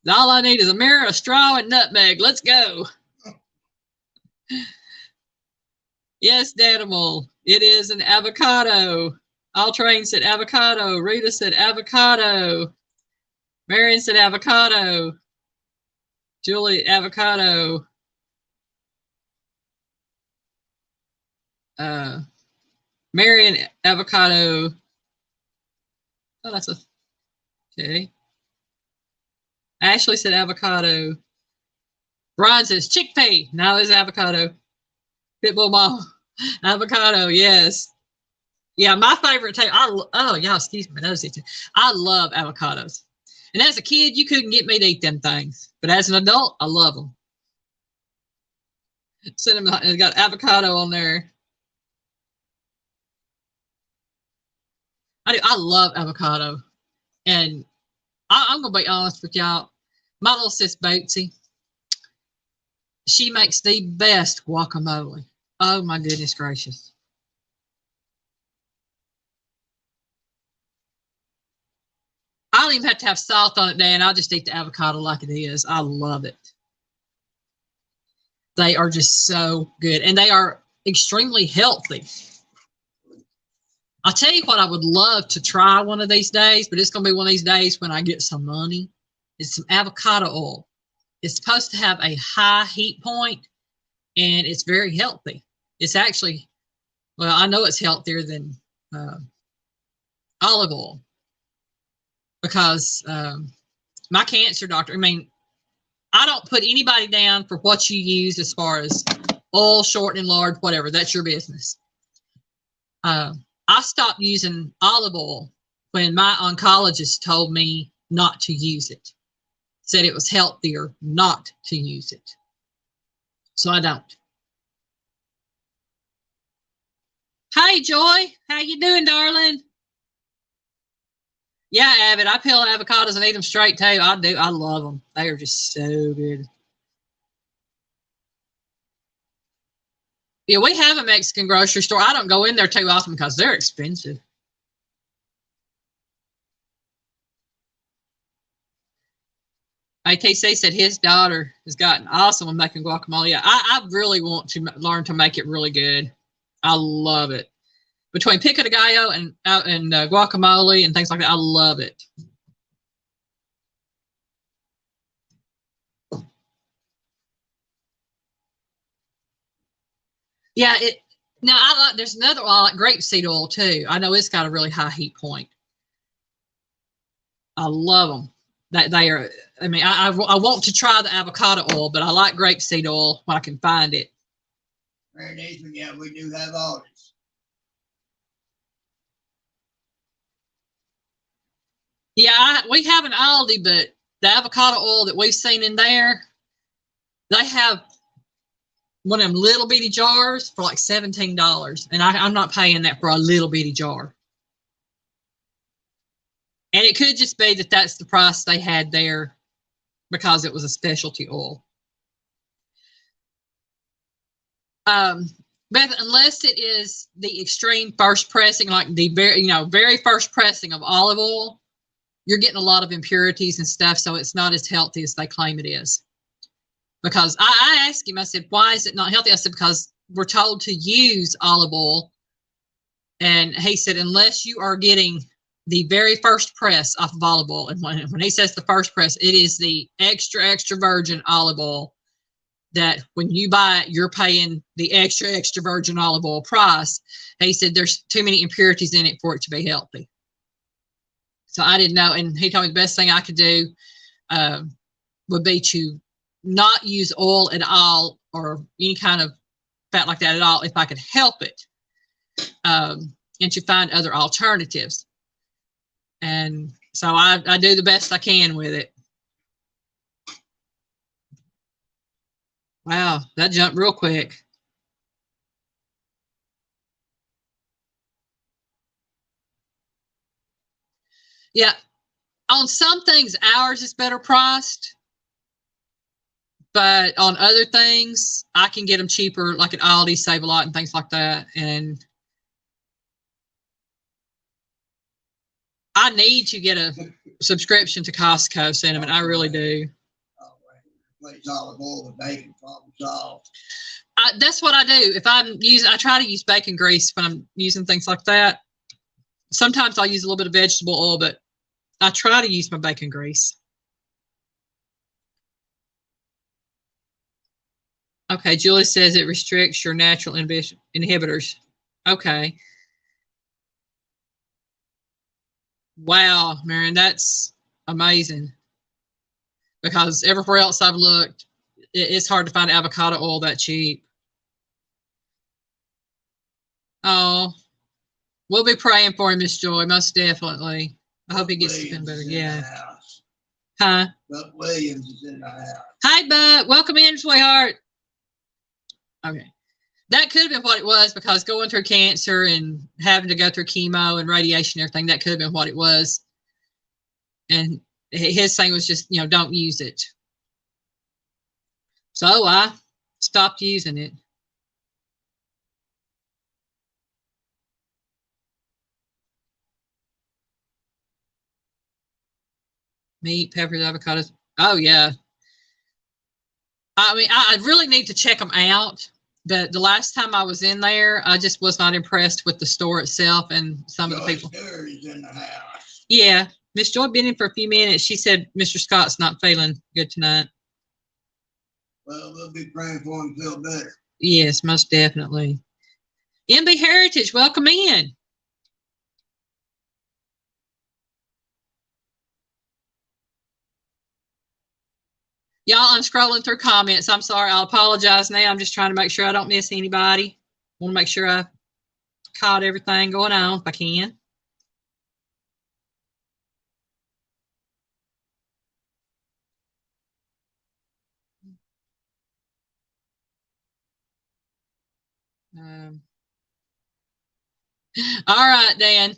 All I need is a mirror, a straw, and nutmeg. Let's go. Yes, Danimal. It is an avocado. All Train said avocado. Rita said avocado. Marion said avocado. Julie, avocado. Marion, avocado. Oh, that's a, okay. Ashley said avocado. Ron says chickpea. Now it's avocado. Pitbull Mom, avocado. Yes. Yeah, my favorite taste. Oh, y'all, excuse me. I love avocados. And as a kid, you couldn't get me to eat them things. But as an adult, I love them. Cinnamon, it's got avocado on there. I love avocado. And I'm going to be honest with y'all. My little sis Bootsy, she makes the best guacamole. Oh, my goodness gracious. I don't even have to have salt on it, Dan. I'll just eat the avocado like it is. I love it. They are just so good. And they are extremely healthy. I'll tell you what I would love to try one of these days, but it's going to be one of these days when I get some money. It's some avocado oil. It's supposed to have a high heat point, and it's very healthy. It's actually, well, I know it's healthier than olive oil. because my cancer doctor, I mean, I don't put anybody down for what you use as far as oil, shortening, lard, whatever. That's your business. I stopped using olive oil when my oncologist told me not to use it. Said it was healthier not to use it. So I don't. Hey, Joy. How you doing, darling? Yeah, Avid. I peel avocados and eat them straight, too. I do. I love them. They are just so good. Yeah, we have a Mexican grocery store. I don't go in there too often because they're expensive. ATC said his daughter has gotten awesome at making guacamole. Yeah, I really want to learn to make it really good. I love it. Between pico de gallo and guacamole and things like that, I love it. Yeah, now there's another one, I like grapeseed oil too. I know it's got a really high heat point. I love them. That they are. I mean, I want to try the avocado oil, but I like grapeseed oil when I can find it. Very nice, yeah, we do have all this. Yeah, we have an Aldi, but the avocado oil that we've seen in there, they have one of them little bitty jars for like $17, and I'm not paying that for a little bitty jar. And it could just be that that's the price they had there because it was a specialty oil. But unless it is the extreme first pressing, like the very first pressing of olive oil, you're getting a lot of impurities and stuff, so it's not as healthy as they claim it is. Because I asked him, I said, why is it not healthy? I said, because we're told to use olive oil. And he said, unless you are getting the very first press off of olive oil, and when he says the first press, it is the extra virgin olive oil that when you buy it, you're paying the extra virgin olive oil price. He said there's too many impurities in it for it to be healthy. So I didn't know. And he told me the best thing I could do would be to not use oil at all or any kind of fat like that at all if I could help it, and to find other alternatives. And so I do the best I can with it. Wow, that jumped real quick. Yeah, on some things, ours is better priced. But on other things, I can get them cheaper, like at Aldi, Save a Lot, and things like that. And I need to get a subscription to Costco cinnamon. I really do. Olive oil with bacon, problem solved. That's what I do. If I'm using, I try to use bacon grease when I'm using things like that. Sometimes I'll use a little bit of vegetable oil, but I try to use my bacon grease. Okay, Julie says it restricts your natural inhibitors. Okay. Wow, Marion, that's amazing. Because everywhere else I've looked, it's hard to find avocado oil that cheap. Oh, we'll be praying for him, Miss Joy, most definitely. I hope he gets to feel better. Yeah. Huh? Buck Williams is in the house. Hi, Buck. Welcome in, sweetheart. Okay. That could have been what it was, because going through cancer and having to go through chemo and radiation and everything, that could have been what it was. And his thing was just, don't use it. So I stopped using it. Meat, peppers, avocados. Oh, yeah. I mean, I really need to check them out. But the last time I was in there, I just was not impressed with the store itself and some of the people. Is in the house. Yeah. Miss Joy been in for a few minutes. She said Mr. Scott's not feeling good tonight. Well, we'll be praying for him to feel better. Yes, most definitely. MB Heritage, welcome in. Y'all, I'm scrolling through comments. I'm sorry. I'll apologize now. I'm just trying to make sure I don't miss anybody. Want to make sure I caught everything going on if I can. All right, Dan.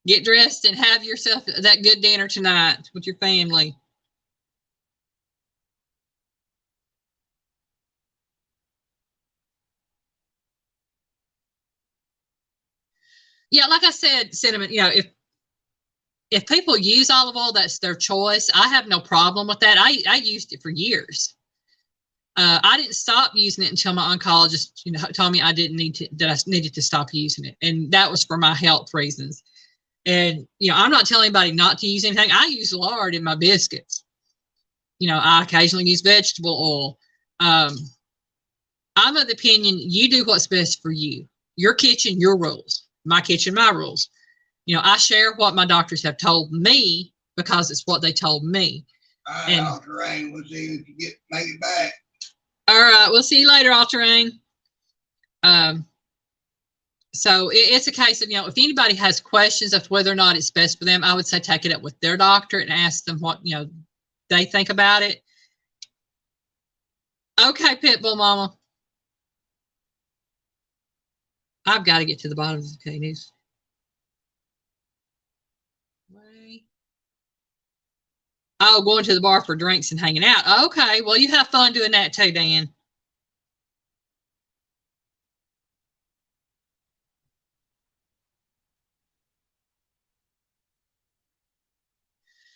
Get dressed and have yourself that good dinner tonight with your family. Yeah, like I said, Cinnamon, if people use olive oil, that's their choice. I have no problem with that. I used it for years. I didn't stop using it until my oncologist, told me I needed to stop using it, and that was for my health reasons. And I'm not telling anybody not to use anything. I use lard in my biscuits. I occasionally use vegetable oil. I'm of the opinion you do what's best for you. Your kitchen, your rules. My kitchen, my rules. I share what my doctors have told me because it's what they told me. All right, all terrain. We'll see if you make it back. All right, we'll see you later, all terrain. So it's a case of, if anybody has questions of whether or not it's best for them, I would say take it up with their doctor and ask them what, they think about it. Okay, Pitbull Mama. I've got to get to the bottom of this. Okay, news. Oh, going to the bar for drinks and hanging out. Okay, well, you have fun doing that too, Dan.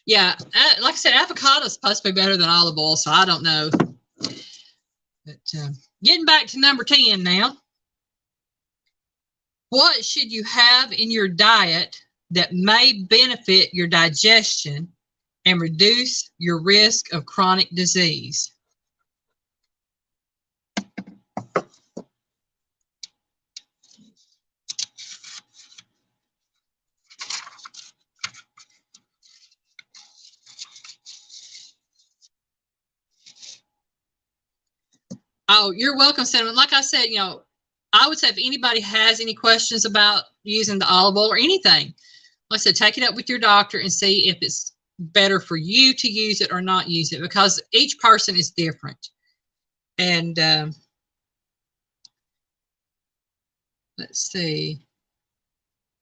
Yeah, like I said, avocado is supposed to be better than olive oil, so I don't know. But getting back to number 10 now. What should you have in your diet that may benefit your digestion and reduce your risk of chronic disease? Oh, you're welcome, Cinnamon. Like I said, I would say if anybody has any questions about using the olive oil or anything, like I said, take it up with your doctor and see if it's better for you to use it or not use it, because each person is different. And let's see.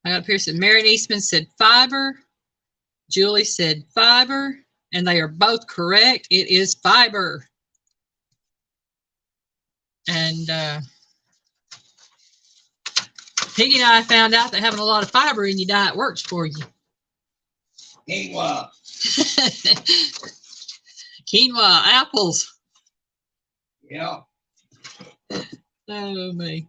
I got Pearson. Mary Eastman said fiber. Julie said fiber. And they are both correct. It is fiber. And Piggy and I found out that having a lot of fiber in your diet works for you. Quinoa. Quinoa, apples. Yeah. Oh, me.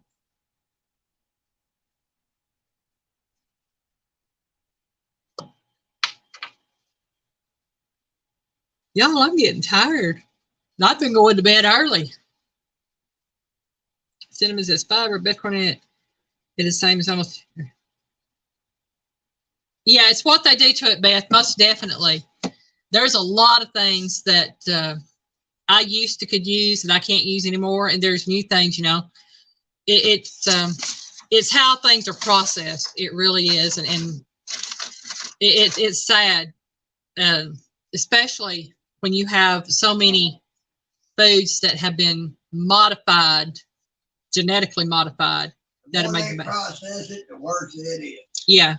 Y'all, I'm getting tired. I've been going to bed early. Cinnamon says fiber, bicarb. It is the same as almost. Yeah, it's what they do to it, Beth, most definitely. There's a lot of things that I used to could use that I can't use anymore, and there's new things, it's how things are processed. It really is, and it's sad, especially when you have so many foods that have been modified, genetically modified. The more they process it, the worse it is. Yeah.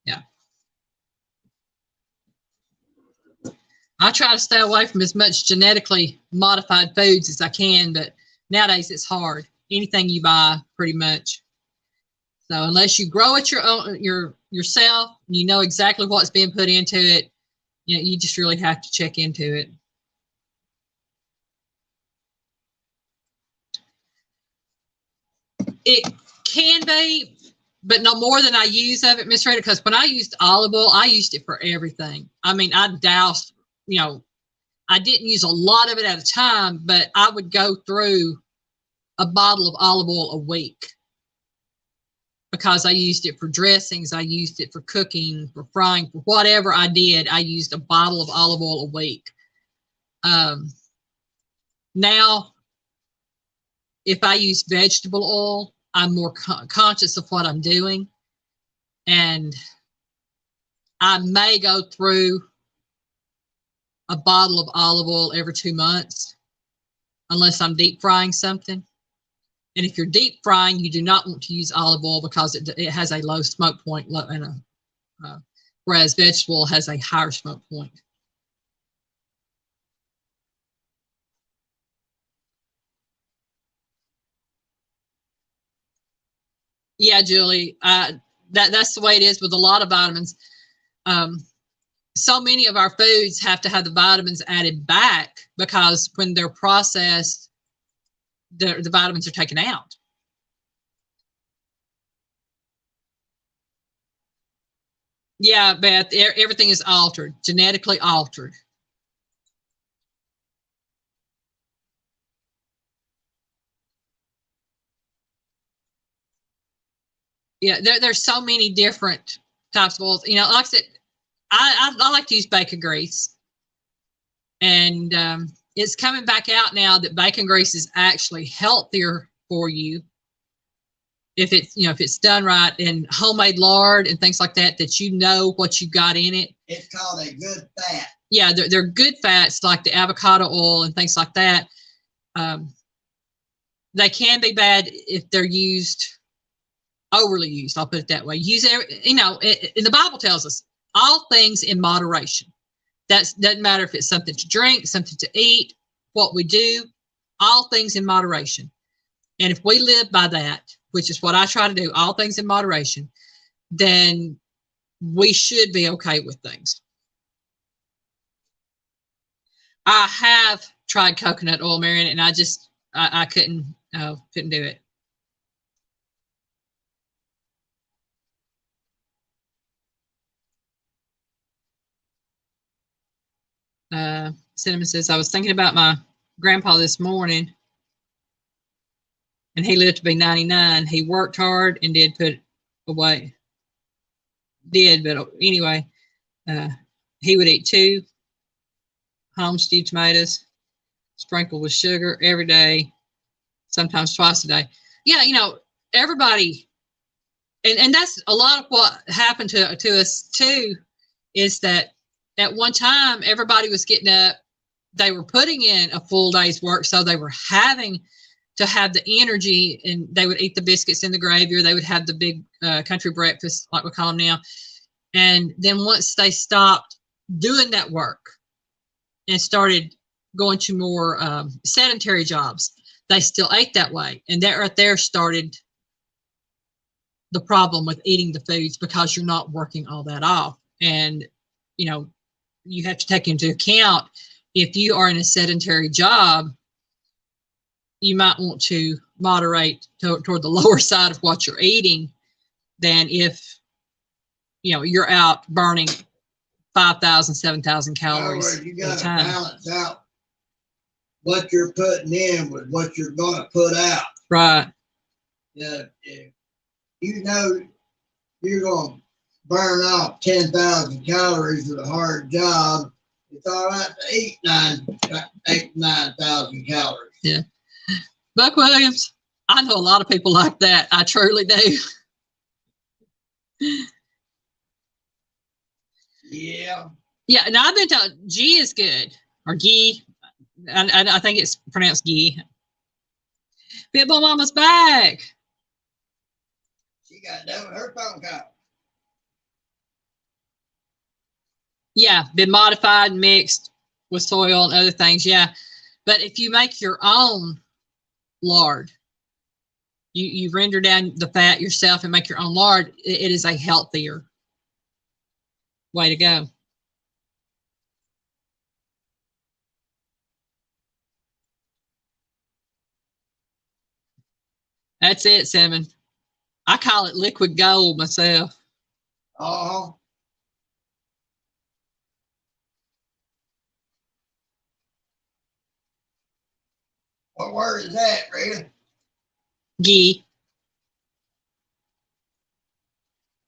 Yeah. I try to stay away from as much genetically modified foods as I can, but nowadays it's hard. Anything you buy, pretty much. So unless you grow it yourself, you know exactly what's being put into it, you just really have to check into it. It can be, but no more than I use of it, Miss Rita, because when I used olive oil, I used it for everything. I mean, I doused, I didn't use a lot of it at a time, but I would go through a bottle of olive oil a week. because I used it for dressings, I used it for cooking, for frying, for whatever I did. I used a bottle of olive oil a week. Now, if I use vegetable oil, I'm more conscious of what I'm doing. And I may go through a bottle of olive oil every 2 months, unless I'm deep frying something. And if you're deep frying, you do not want to use olive oil because it has a low smoke point, whereas vegetable has a higher smoke point. Yeah, Julie, that's the way it is with a lot of vitamins. So many of our foods have to have the vitamins added back because when they're processed, the vitamins are taken out. Yeah, Beth, everything is altered, genetically altered. Yeah, there's so many different types of oils. You know, like I said, I like to use bacon grease, and it's coming back out now that bacon grease is actually healthier for you if it's, you know, if it's done right, and homemade lard and things like that, that you know what you got in it. It's called a good fat. Yeah, they're good fats like the avocado oil and things like that. They can be bad if they're used, overly used. I'll put it that way. Use it, you know, and the Bible tells us all things in moderation. That doesn't matter if it's something to drink, something to eat, what we do, all things in moderation. And if we live by that, which is what I try to do, all things in moderation, then we should be okay with things. I have tried coconut oil, Marion, and I couldn't do it. Cinnamon says, I was thinking about my grandpa this morning, and he lived to be 99. He worked hard and did put away. But anyway, he would eat 2 home stewed tomatoes, sprinkled with sugar every day, sometimes twice a day. Yeah, you know, everybody, and that's a lot of what happened to us too, is that at one time everybody was getting up, they were putting in a full day's work, so they were having to have the energy, and they would eat the biscuits in the gravy, or they would have the big country breakfast, like we call them now. And then once they stopped doing that work and started going to more sedentary jobs, they still ate that way. And that right there started the problem with eating the foods, because you're not working all that off. And, you know, you have to take into account, if you are in a sedentary job, you might want to moderate toward the lower side of what you're eating than if, you know, you're out burning 5,000, 7,000 calories words, you at a gotta time. balance out what you're putting in with what you're gonna put out. Right. Yeah, you know you're gonna burn off 10,000 calories with a hard job. It's all right to eat 9,000 calories. Yeah. Buck Williams, I know a lot of people like that. I truly do. Yeah. Yeah, and I've been told ghee is good, or ghee. I think it's pronounced ghee. Pitbull Mama's back. She got done with her phone call. Yeah, been modified, mixed with soy oil and other things. Yeah, but if you make your own lard, you render down the fat yourself and make your own lard, it is a healthier way to go. That's it, Cinnamon. I call it liquid gold myself. Uh-huh. What word is that, Rita? Ghee.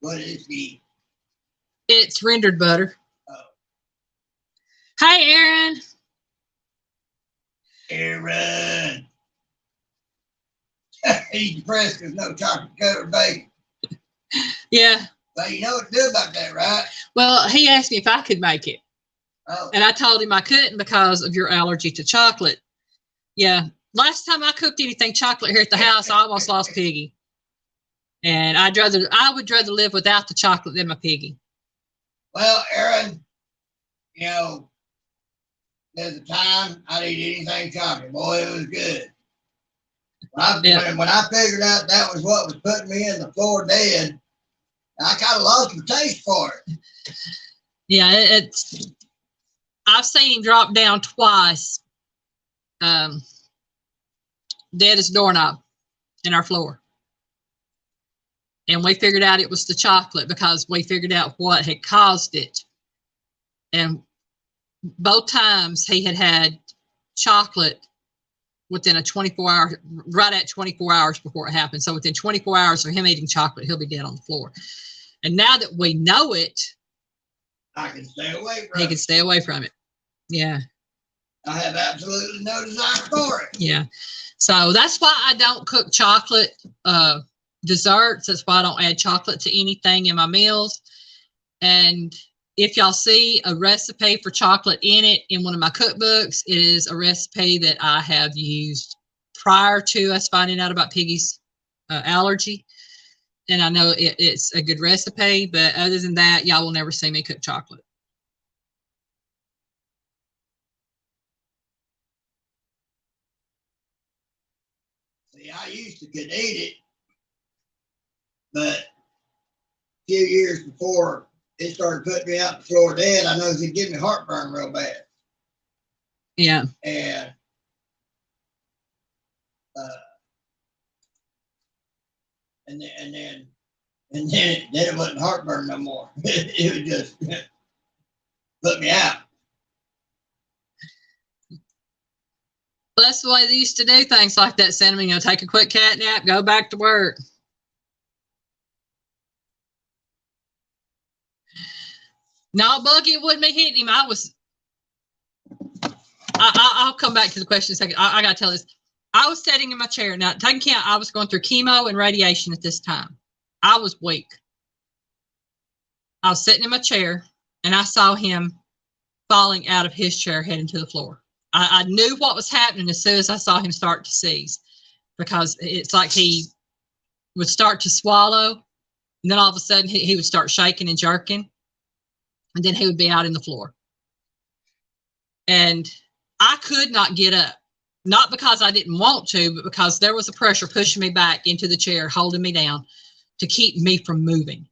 What is he? It's rendered butter. Oh. Hi, Aaron. Aaron. He's depressed because no chocolate covered bacon. Yeah. Well, you know what to do about that, right? Well, he asked me if I could make it. Oh. And I told him I couldn't because of your allergy to chocolate. Yeah. Last time I cooked anything chocolate here at the house, I almost lost Piggy. And I would rather live without the chocolate than my Piggy. Well, Aaron, you know, there's a time I'd eat anything chocolate. Boy, it was good. When I figured out that was what was putting me in the floor dead, I kind of lost the taste for it. Yeah, it's. I've seen him drop down twice, dead as a doorknob in our floor. And we figured out it was the chocolate because we figured out what had caused it. And both times he had chocolate within a 24-hour, right at 24 hours before it happened. So within 24 hours of him eating chocolate, he'll be dead on the floor. And now that we know it, I can stay away from it. He can stay away from it. Yeah. I have absolutely no desire for it. Yeah. So that's why I don't cook chocolate desserts. That's why I don't add chocolate to anything in my meals. And if y'all see a recipe for chocolate in it in one of my cookbooks, it is a recipe that I have used prior to us finding out about Piggy's allergy. And I know it's a good recipe, but other than that, y'all will never see me cook chocolate. See, I used to could eat it, but a few years before it started putting me out the floor dead, I noticed it'd give me heartburn real bad. Yeah. And then it wasn't heartburn no more. It would just put me out. Well, that's the way they used to do things like that, Cinnamon. You know, take a quick cat nap, go back to work. No, Buggy wouldn't be hitting him. I'll come back to the question in a second. I got to tell this. I was sitting in my chair. Now, taking account, I was going through chemo and radiation at this time. I was weak. I was sitting in my chair, and I saw him falling out of his chair, heading to the floor. I knew what was happening as soon as I saw him start to seize, because it's like he would start to swallow, and then all of a sudden he would start shaking and jerking, and then he would be out in the floor. And I could not get up, not because I didn't want to, but because there was a pressure pushing me back into the chair, holding me down to keep me from moving.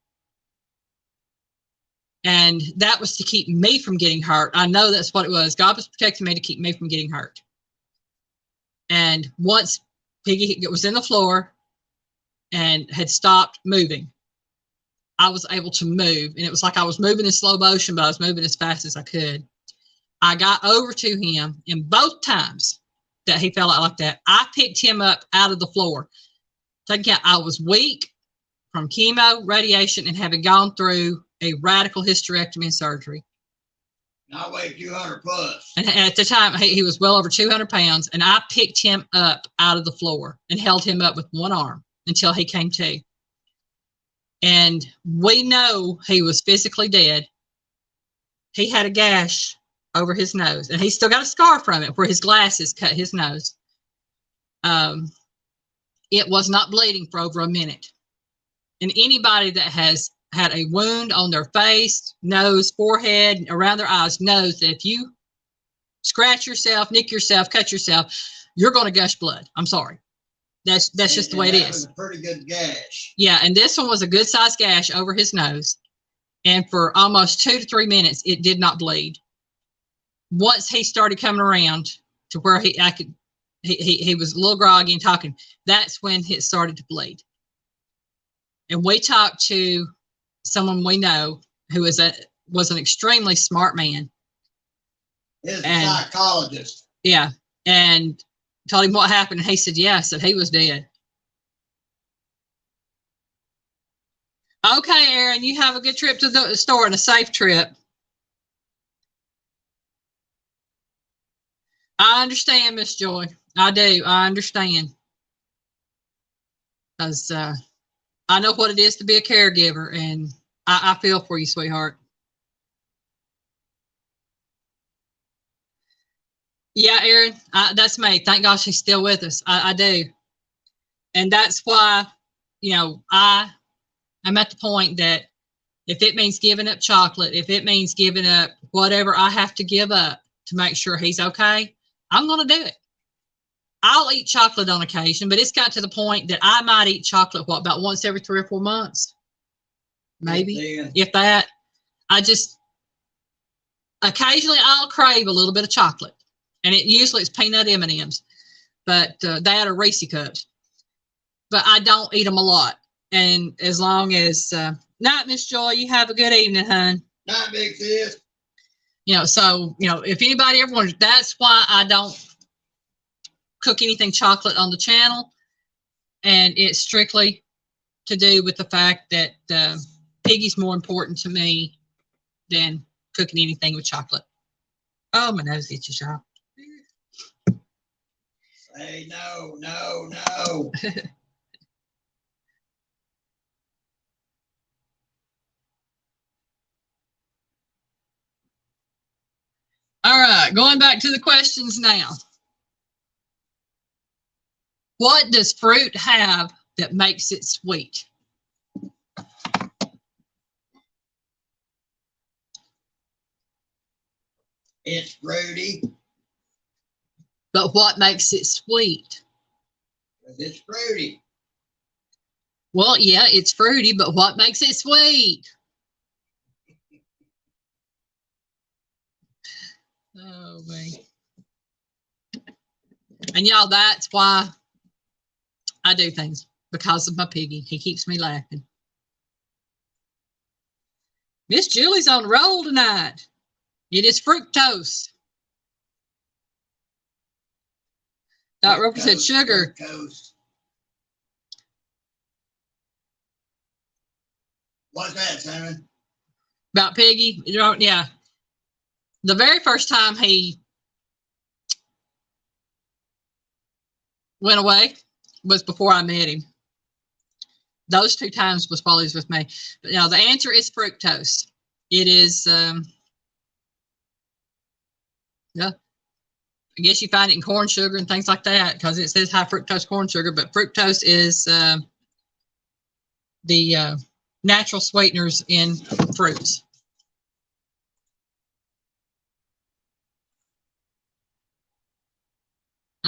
And that was to keep me from getting hurt. I know that's what it was. God was protecting me to keep me from getting hurt. And once Piggy was in the floor and had stopped moving, I was able to move. And it was like I was moving in slow motion, but I was moving as fast as I could. I got over to him, and both times that he fell out like that, I picked him up out of the floor. I was weak from chemo, radiation, and having gone through a radical hysterectomy and surgery. I weighed 200 plus. And at the time, he was well over 200 pounds, and I picked him up out of the floor and held him up with one arm until he came to. And we know he was physically dead. He had a gash over his nose, and he still got a scar from it where his glasses cut his nose. It was not bleeding for over a minute. And anybody that has had a wound on their face, nose, forehead, around their eyes knows that if you scratch yourself, nick yourself, cut yourself, you're going to gush blood. I'm sorry. That's just the way it is. That was a pretty good gash. Yeah, and this one was a good sized gash over his nose. And for almost 2 to 3 minutes, it did not bleed. Once he started coming around to where he was a little groggy and talking, that's when it started to bleed. And we talked to someone we know who was an extremely smart man. He's a psychologist. Yeah. And told him what happened. And he said, yeah, I said he was dead. Okay, Aaron, you have a good trip to the store and a safe trip. I understand, Miss Joy. I do. I understand. Because I know what it is to be a caregiver, and I feel for you, sweetheart. Yeah, Aaron, that's me. Thank God she's still with us. I do. And that's why, I'm at the point that if it means giving up chocolate, if it means giving up whatever I have to give up to make sure he's okay, I'm going to do it. I'll eat chocolate on occasion, but it's got to the point that I might eat chocolate, about once every 3 or 4 months? Maybe, if that. I just, occasionally I'll crave a little bit of chocolate. And usually it's peanut M&Ms, but that or Reese Cups. But I don't eat them a lot. And as long as, night, Miss Joy, you have a good evening, hon. Night, big sis. So, if anybody ever wonders, that's why I don't cook anything chocolate on the channel. And it's strictly to do with the fact that Piggy's more important to me than cooking anything with chocolate. Oh, my nose itches, y'all. Say no, no, no. All right, going back to the questions now. What does fruit have that makes it sweet? It's fruity. But what makes it sweet? It's fruity. Well, yeah, it's fruity, but what makes it sweet? Oh, man. And y'all, that's why I do things, because of my Piggy. He keeps me laughing. Miss Julie's on the roll tonight. It is fructose. Dot Roper said sugar. Fructose. What's that, Simon? About Piggy? Yeah. The very first time he went away was before I met him. Those 2 times was while he was with me. But the answer is fructose. It is, yeah. I guess you find it in corn sugar and things like that because it says high fructose corn sugar, but fructose is the natural sweeteners in fruits.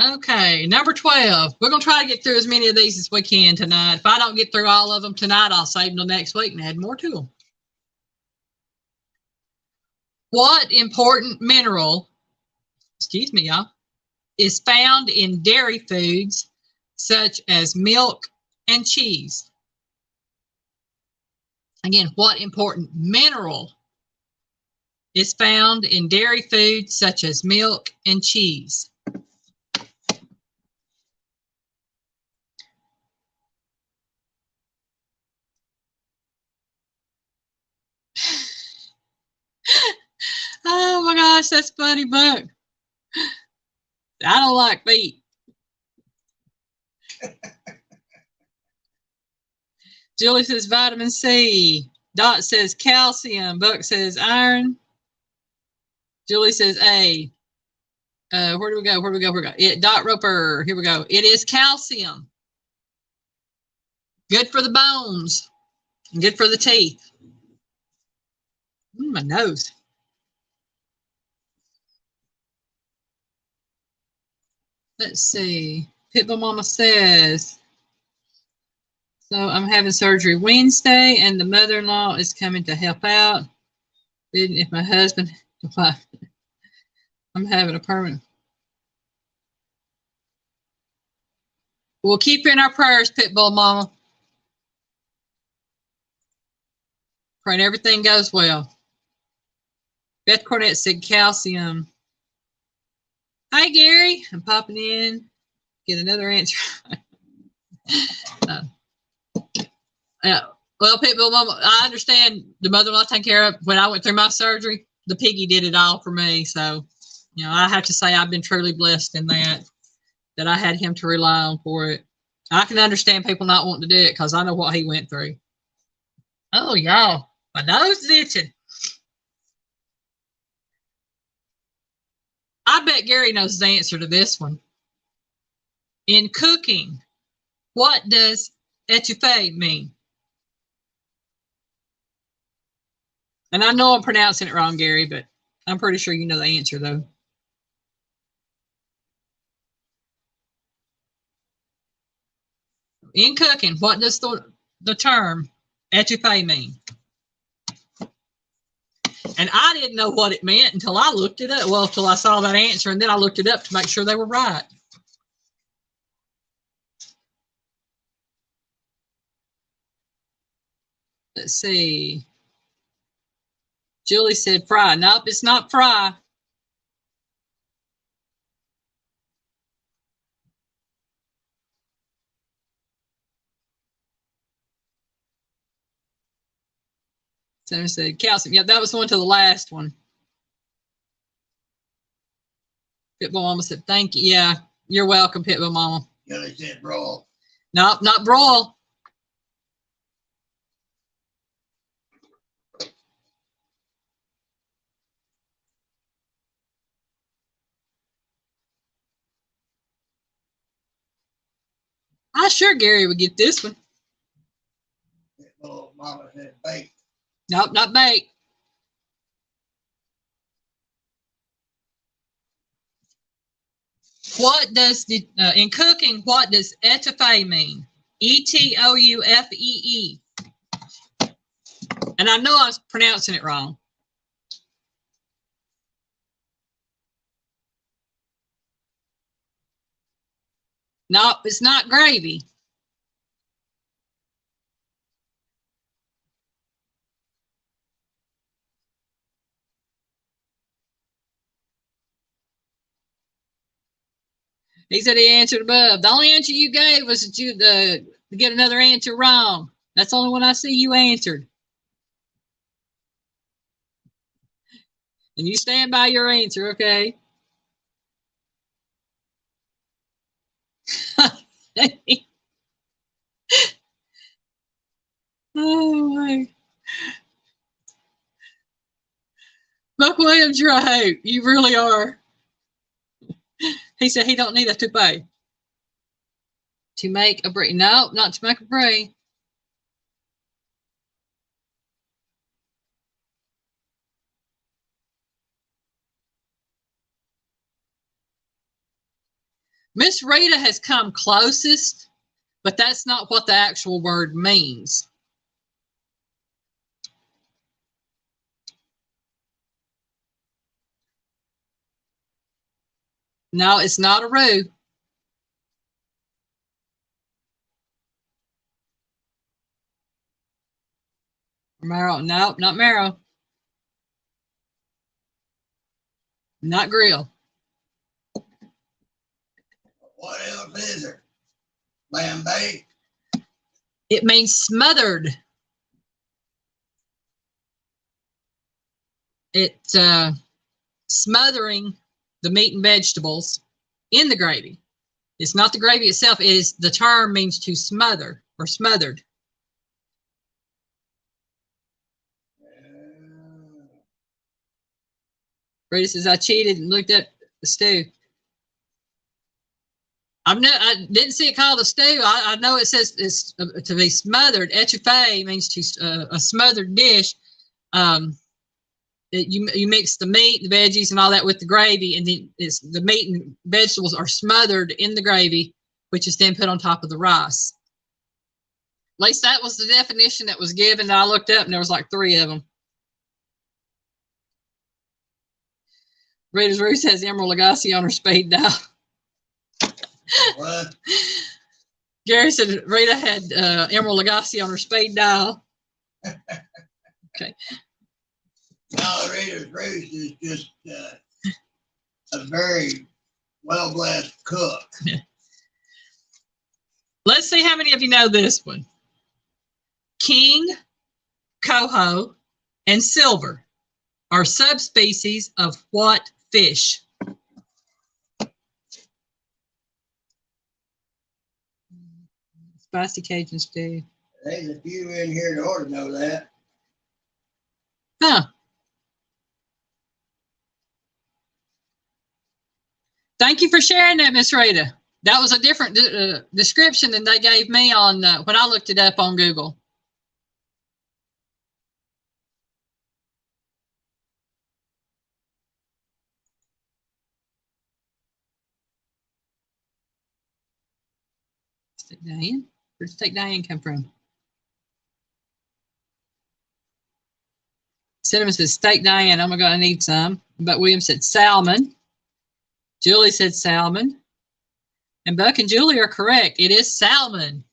Okay, number 12. We're going to try to get through as many of these as we can tonight. If I don't get through all of them tonight, I'll save them till next week and add more to them. What important mineral, excuse me, y'all, is found in dairy foods such as milk and cheese? Again, what important mineral is found in dairy foods such as milk and cheese? Oh my gosh, that's funny, Buck. I don't like feet. Julie says vitamin C. Dot says calcium. Buck says iron. Julie says A. Where do we go? Where do we go? Where do we go? Dot Roper. Here we go. It is calcium. Good for the bones. Good for the teeth. My nose. Let's see. Pitbull Mama says, so I'm having surgery Wednesday and the mother-in-law is coming to help out. If my husband, I'm having a permanent. We'll keep you in our prayers, Pitbull Mama. Praying everything goes well. Beth Cornett said calcium. Hi, Gary. I'm popping in. Get another answer. Well, Pitbull Mama, I understand the mother-in-law taking care of. When I went through my surgery, the piggy did it all for me. So, you know, I have to say I've been truly blessed in that I had him to rely on for it. I can understand people not wanting to do it because I know what he went through. Oh, y'all, my nose is itching. I bet Gary knows the answer to this one. In cooking, what does etouffee mean? And I know I'm pronouncing it wrong, Gary, but I'm pretty sure you know the answer, though. In cooking, what does the term etouffee mean? And I didn't know what it meant until I looked it up. Well, until I saw that answer, and then I looked it up to make sure they were right. Let's see. Julie said fry. Nope, it's not fry. Someone said calcium. Yeah, that was one to the last one. Pitbull Mama said, thank you. Yeah, you're welcome, Pitbull Mama. Julie said broil. Nope, not broil. I'm sure Gary would get this one. Pitbull Mama said bake. Nope, not bake. What does in cooking? What does etouffee mean? ETOUFEE. And I know I was pronouncing it wrong. Nope, it's not gravy. He said he answered above. The only answer you gave was that you to get another answer wrong. That's the only one I see you answered. And you stand by your answer, okay? Oh my. Buck Williams, you're a hoot. You really are. He said he don't need a toupee. To make a brie. No, not to make a brie. Miss Rita has come closest, but that's not what the actual word means. No, it's not a roux. Marrow. No, not marrow. Not grill. What else is there? Lamb bake. It means smothered. It's smothering the meat and vegetables in the gravy. It's not the gravy itself. It is, the term means to smother or smothered. Rita says, I cheated and looked up the stew. I didn't see it called a stew. I know it says it's to be smothered. Etouffee means to a smothered dish. You mix the meat, the veggies, and all that with the gravy, and then the meat and vegetables are smothered in the gravy, which is then put on top of the rice. At least that was the definition that was given. And I looked up, and there was like 3 of them. Rita's Ruth has Emerald Lagasse on her speed dial. What? Gary said Rita had Emerald Lagasse on her speed dial. Okay. No, Rita's Ruth is just a very well-blessed cook. Let's see how many of you know this one. king, coho, and silver are subspecies of what fish? Spicy Cajun stew. There's a few in here that ought to know that. Huh. Thank you for sharing that, Miss Rita. That was a different description than they gave me on when I looked it up on Google. Steak Diane? Where did Steak Diane come from? Cinnamon said Steak Diane. Oh my God, I need some. But William said salmon. Julie said salmon. And Buck and Julie are correct. It is salmon.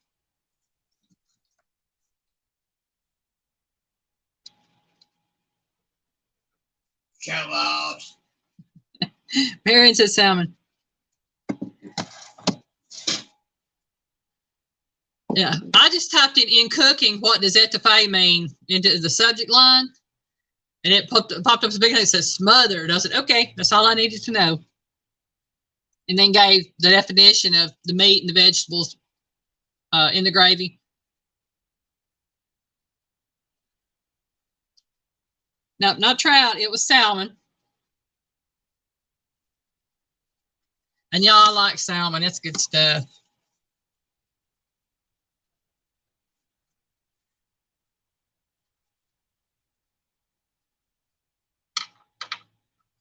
Show offs. Marion said salmon. Yeah, I just typed in cooking, what does etouffee mean into the subject line. And it popped up as a big thing that says smothered. I said, okay, that's all I needed to know. And then gave the definition of the meat and the vegetables in the gravy. No, not trout. It was salmon. And y'all like salmon. That's good stuff.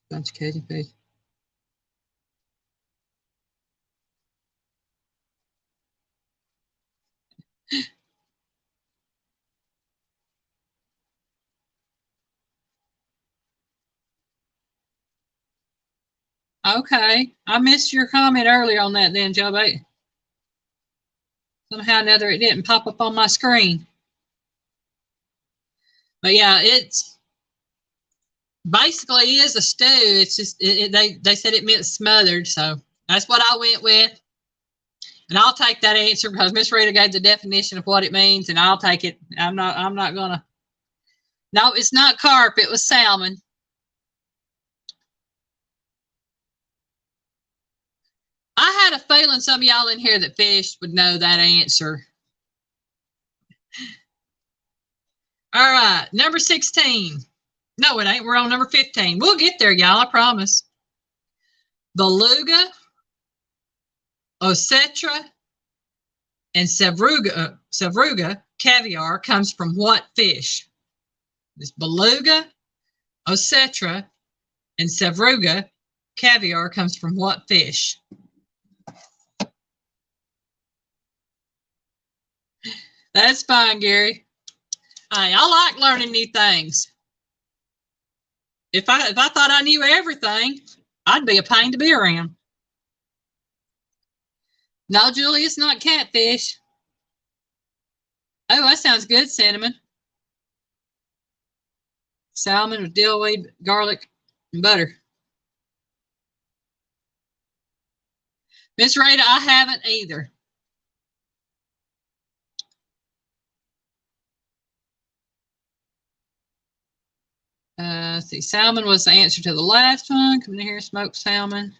Bunch of Cajun food. Okay, I missed your comment earlier on that then, Joe. Somehow or another it didn't pop up on my screen. But yeah, it's basically is a stew. It's just they said it meant smothered, so that's what I went with. And I'll take that answer because Miss Rita gave the definition of what it means, and I'll take it. I'm not gonna. No, it's not carp. It was salmon. I had a feeling some of y'all in here that fished would know that answer. All right, number 16. No, it ain't. We're on number 15. We'll get there, y'all, I promise. Beluga, Osetra, and Sevruga caviar comes from what fish? This beluga, Osetra, and Sevruga caviar comes from what fish? That's fine, Gary. Hey, I like learning new things. If I thought I knew everything, I'd be a pain to be around. No, Julie, it's not catfish. Oh, that sounds good, cinnamon. Salmon with dill weed, garlic, and butter. Miss Rita, I haven't either. Let's see, salmon was the answer to the last one. Come in here, smoked salmon.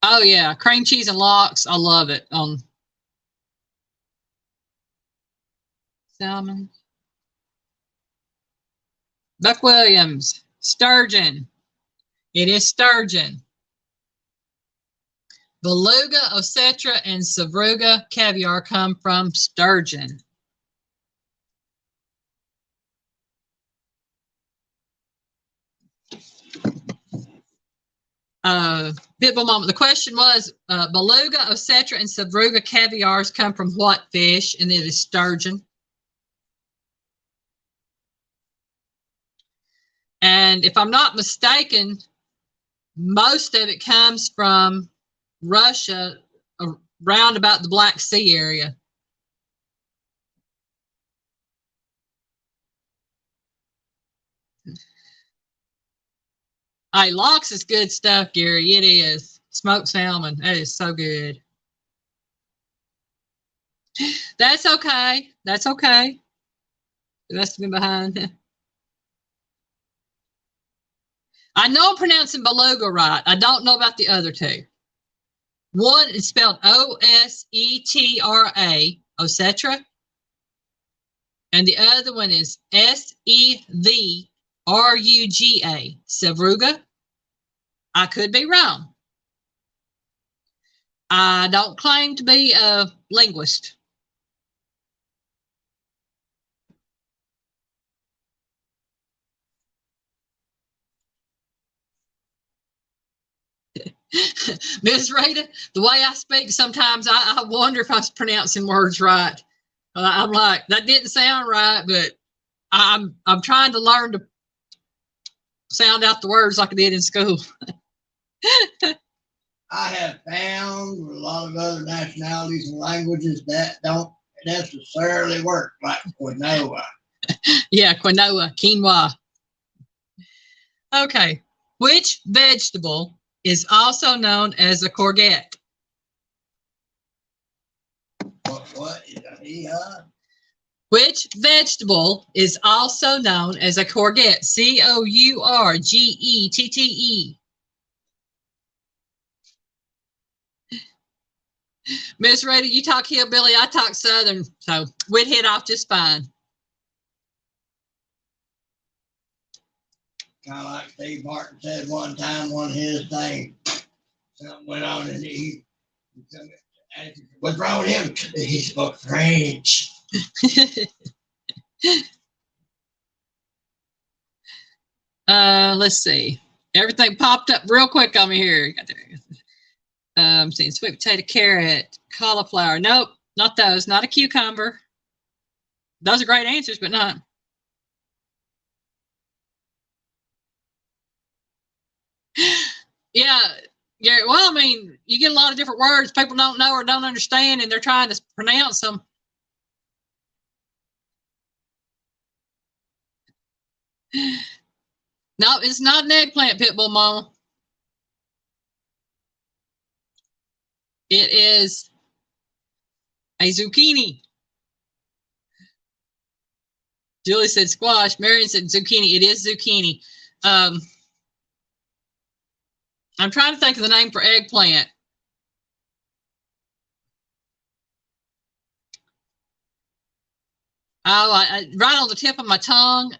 Oh yeah, cream cheese and lox. I love it on salmon. Buck Williams, sturgeon. It is sturgeon. Beluga, Osetra, and Sevruga caviar come from sturgeon. Pitbull Mama, the question was Beluga, Osetra, and Sevruga caviars come from what fish? And it is sturgeon. And if I'm not mistaken, most of it comes from Russia, around about the Black Sea area. Hey, lox is good stuff, Gary. It is. Smoked salmon. That is so good. That's okay. That's okay. It must have been behind. I know I'm pronouncing beluga right. I don't know about the other two. One is spelled Osetra, Osetra. And the other one is Sevruga, Sevruga. I could be wrong. I don't claim to be a linguist. Ms. Rita, the way I speak, sometimes I wonder if I'm pronouncing words right. I'm like, that didn't sound right, but I'm trying to learn to sound out the words like I did in school. I have found with a lot of other nationalities and languages that don't necessarily work, like quinoa. Yeah, quinoa, quinoa. Okay. Which vegetable is also known as a courgette? What is a Which vegetable is also known as a courgette? Courgette. Miss Rita, you talk hillbilly, I talk southern, so we'd hit off just fine. Kind of like Steve Martin said one time, one of his things. Something went on and he asked, what's wrong with him? He spoke French. Let's see. Everything popped up real quick on me here. Seeing sweet potato, carrot, cauliflower. Nope, not those. Not a cucumber. Those are great answers, but not. Yeah, yeah. Well, I mean, you get a lot of different words people don't know or don't understand, and they're trying to pronounce them. No, it's not an eggplant, Pitbull Mama. It is a zucchini. Julie said squash. Marion said zucchini. It is zucchini. I'm trying to think of the name for eggplant. Oh, right on the tip of my tongue.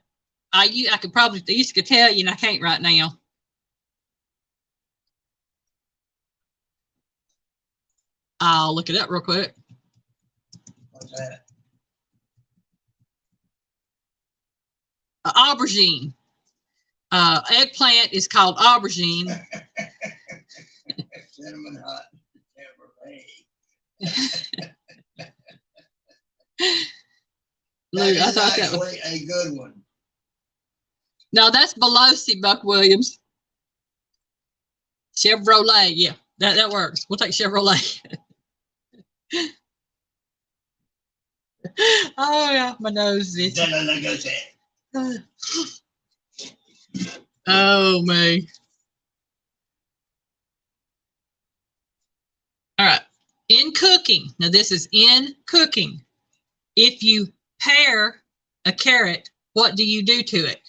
I could probably used to tell you, and I can't right now. I'll look it up real quick. What's that? Aubergine. Eggplant is called aubergine. Cinnamon hot. Look, I thought that was a good one. No, that's Belosi, Buck Williams. Chevrolet, yeah, that works. We'll take Chevrolet. Oh yeah, my nose is. Oh man. All right. In cooking, now this is in cooking. If you pare a carrot, what do you do to it?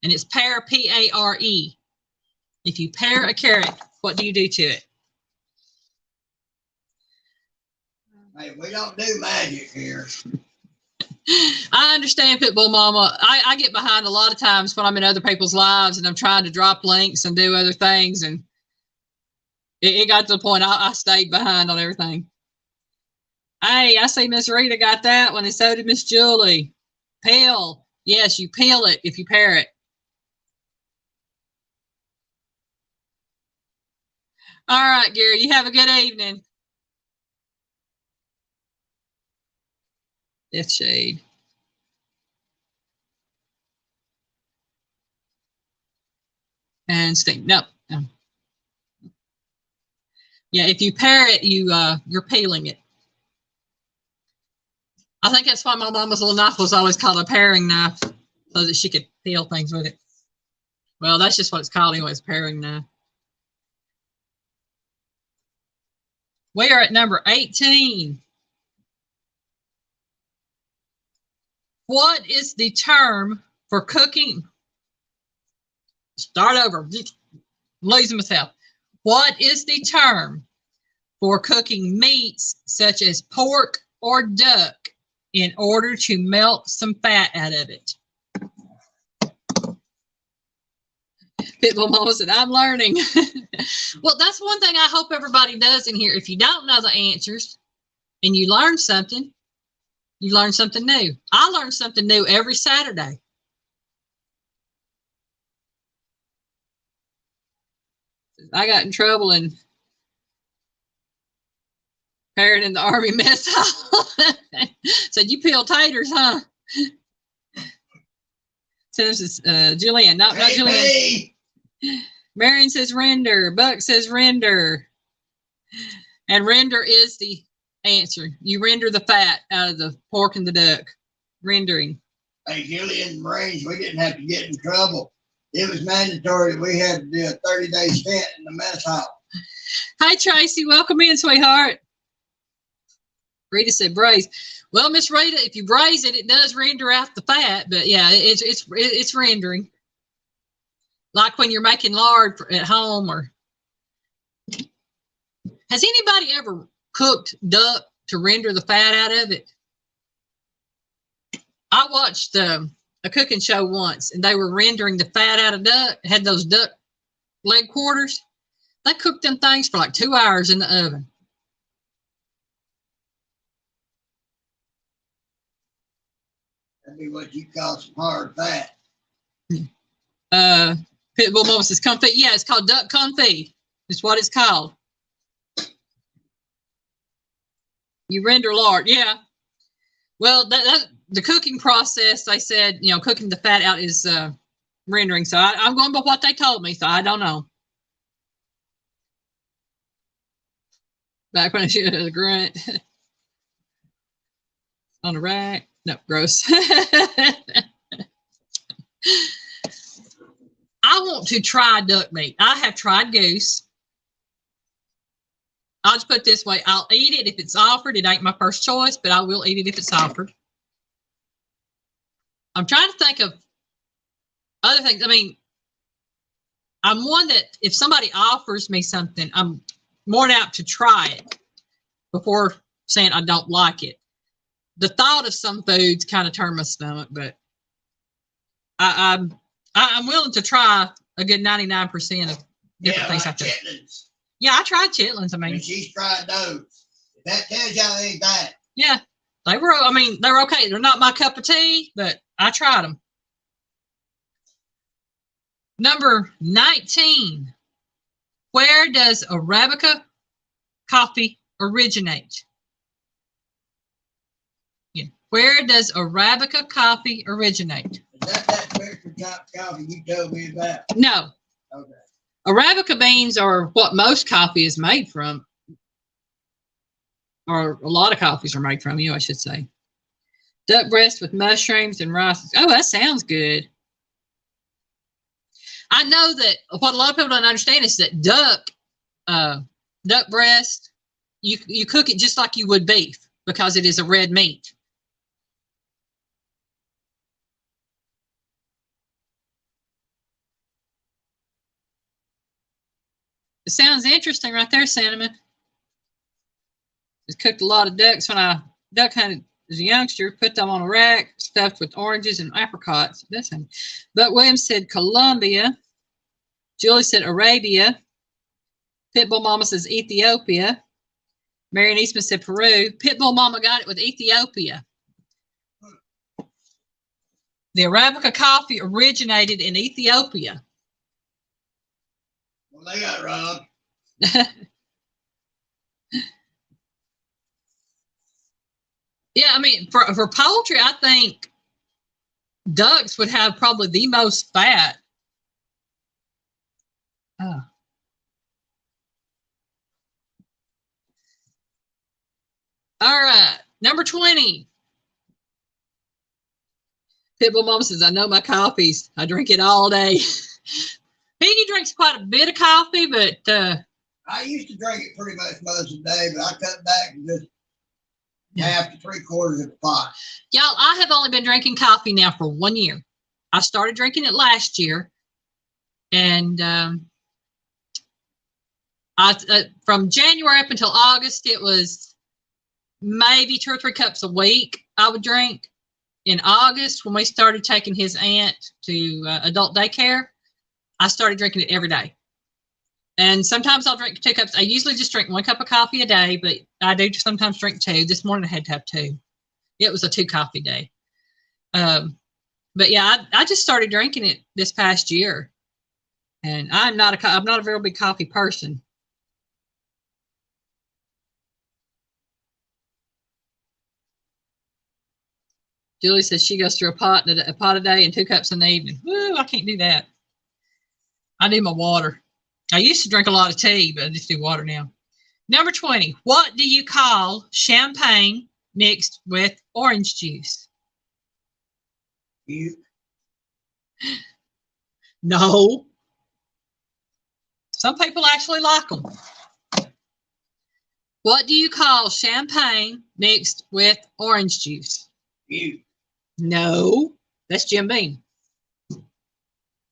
And it's pare, P-A-R-E. If you pare a carrot, what do you do to it? Hey, we don't do magic here. I understand, Pitbull Mama. I get behind a lot of times when I'm in other people's lives and I'm trying to drop links and do other things. And it got to the point I stayed behind on everything. Hey, I see Miss Rita got that one, and so did Miss Julie. Peel. Yes, you peel it if you pare it. All right, Gary, you have a good evening. Death shade. And stink. Nope. Yeah, if you pare it, you're peeling it. I think that's why my mama's little knife was always called a paring knife, so that she could peel things with it. Well, that's just what it's called anyways, paring knife. We are at number 18. What is the term for cooking? Start over. Losing myself. What is the term for cooking meats such as pork or duck in order to melt some fat out of it? Pitbull Mama said, I'm learning. Well, that's one thing I hope everybody does in here. If you don't know the answers and you learn something new. I learn something new every Saturday. I got in trouble and parent in the Army mess hall. Said, you peel taters, huh? So this is Julianne, not Julianne. Marion says render. Buck says render. And render is the answer. You render the fat out of the pork and the duck. Rendering. Hey, Julian and Marines, we didn't have to get in trouble. It was mandatory that we had to do a 30-day stint in the mess hall. Hi, Tracy. Welcome in, sweetheart. Rita said braise. Well, Miss Rita, if you braise it, it does render out the fat. But yeah, it's rendering. Like when you're making lard at home. Or has anybody ever cooked duck to render the fat out of it? I watched a cooking show once, and they were rendering the fat out of duck. Had those duck leg quarters. They cooked them things for like 2 hours in the oven. That'd be what you call some hard fat. Pitbull Mama says confit. Yeah, it's called duck confit. It's what it's called. You render lard. Yeah. Well, the cooking process, they said, cooking the fat out is rendering. So I'm going by what they told me. So I don't know. Back when I should have a grunt on the rack. No, gross. I want to try duck meat. I have tried goose. I'll just put it this way. I'll eat it if it's offered. It ain't my first choice, but I will eat it if it's offered. I'm trying to think of other things. I mean, I'm one that if somebody offers me something, I'm more than apt to try it before saying I don't like it. The thought of some foods kind of turn my stomach, but I'm willing to try a good 99% of different things like that. Chitlins. Yeah, I tried chitlins. I mean, she's tried those. If that tells y'all ain't that. Yeah, they were. I mean, they're okay. They're not my cup of tea, but I tried them. Number 19. Where does Arabica coffee originate? Yeah. Where does Arabica coffee originate? Is that special type coffee you told me about? No. Okay. Arabica beans are what most coffee is made from. Or a lot of coffees are made from, I should say. Duck breast with mushrooms and rice. Oh, that sounds good. I know that what a lot of people don't understand is that duck breast, you cook it just like you would beef because it is a red meat. It sounds interesting right there, Cinnamon. Just cooked a lot of ducks when I duck hunted as a youngster, put them on a rack, stuffed with oranges and apricots. But Williams said Colombia. Julie said Arabia. Pitbull Mama says Ethiopia. Marion Eastman said Peru. Pitbull Mama got it with Ethiopia. The Arabica coffee originated in Ethiopia. Well, they got robbed. Yeah, I mean, for poultry, I think ducks would have probably the most fat. Oh. All right, number 20. Pitbull Mom says, I know my coffees. I drink it all day. Petey drinks quite a bit of coffee, but I used to drink it pretty much most of the day, but I cut back and just half to 3/4 of the pot. Y'all, I have only been drinking coffee now for 1 year. I started drinking it last year, and from January up until August, it was maybe 2 or 3 cups a week I would drink. In August, when we started taking his aunt to adult daycare, I started drinking it every day. And sometimes I'll drink 2 cups. I usually just drink 1 cup of coffee a day, but I do sometimes drink 2. This morning I had to have 2. It was a 2 coffee day. But yeah, I just started drinking it this past year, and I'm not a very big coffee person. Julie says she goes through a pot a day and 2 cups in the evening. Woo, I can't do that. I need my water. I used to drink a lot of tea, but I just do water now. Number 20. What do you call champagne mixed with orange juice? You. No. Some people actually like them. What do you call champagne mixed with orange juice? You. No, that's Jim Beam.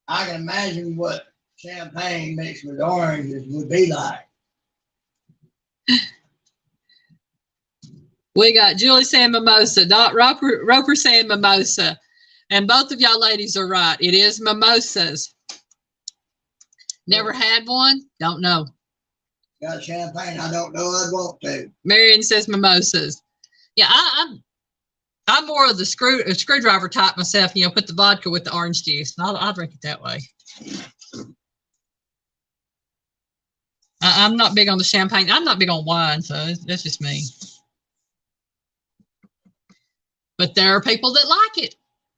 I can imagine what champagne mixed with oranges would be like. We got Julie saying mimosa, Dot Roper saying mimosa. And both of y'all ladies are right. It is mimosas. Never had one? Don't know. Got champagne? I don't know. I'd want to. Marion says mimosas. Yeah, I'm more of the screwdriver type myself. You know, put the vodka with the orange juice. I'll drink it that way. I'm not big on the champagne. I'm not big on wine, so that's just me. But there are people that like it.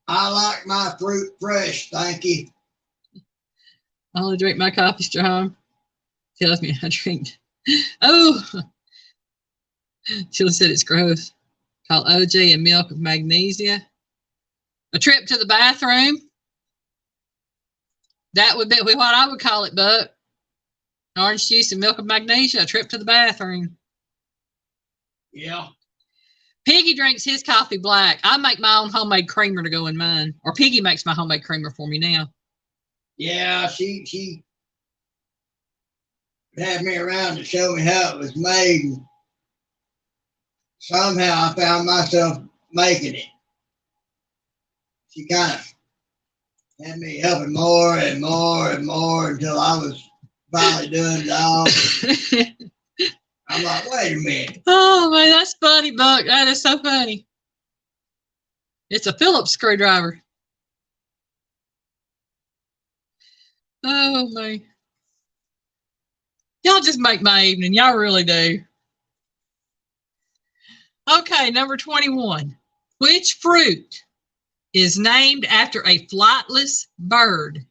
I like my fruit fresh, thank you. I only drink my coffee strong. Tells me I drink. Oh, Sheila said it's gross. Called OJ and milk of magnesia. A trip to the bathroom. That would be what I would call it, Buck. Orange juice and milk of magnesia. A trip to the bathroom. Yeah. Piggy drinks his coffee black. I make my own homemade creamer to go in mine. Or Piggy makes my homemade creamer for me now. Yeah, she had me around to show me how it was made. And somehow I found myself making it. She kind of had me helping more and more and more until I was finally doing it all. I'm like, wait a minute. Oh, man, that's funny, Buck. That is so funny. It's a Phillips screwdriver. Oh, man. Y'all just make my evening. Y'all really do. Okay, number 21. Which fruit is named after a flightless bird?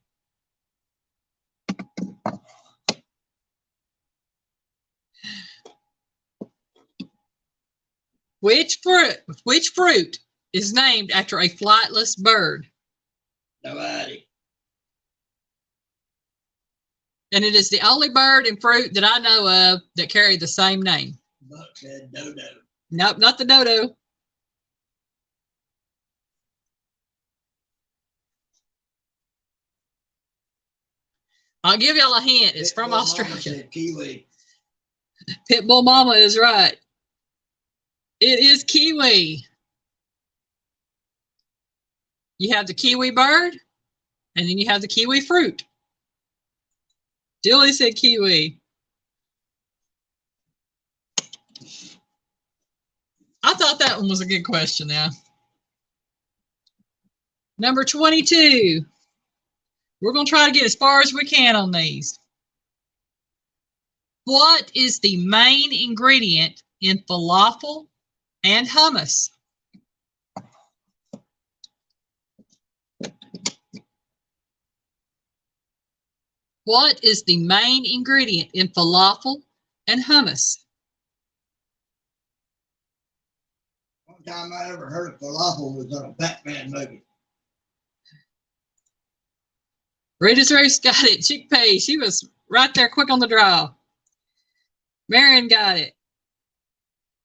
Which fruit is named after a flightless bird? Nobody. And it is the only bird and fruit that I know of that carry the same name. Buck said dodo. Nope, not the dodo. I'll give y'all a hint. It's from Australia. Said kiwi. Pitbull Mama is right. It is kiwi. You have the kiwi bird, and then you have the kiwi fruit. Julie said kiwi. I thought that one was a good question now. Number 22. We're going to try to get as far as we can on these. What is the main ingredient in falafel and hummus? What is the main ingredient in falafel and hummus? One time I ever heard of falafel was on a Batman movie. Rita's Race got it. Chickpea. She was right there quick on the draw. Marion got it.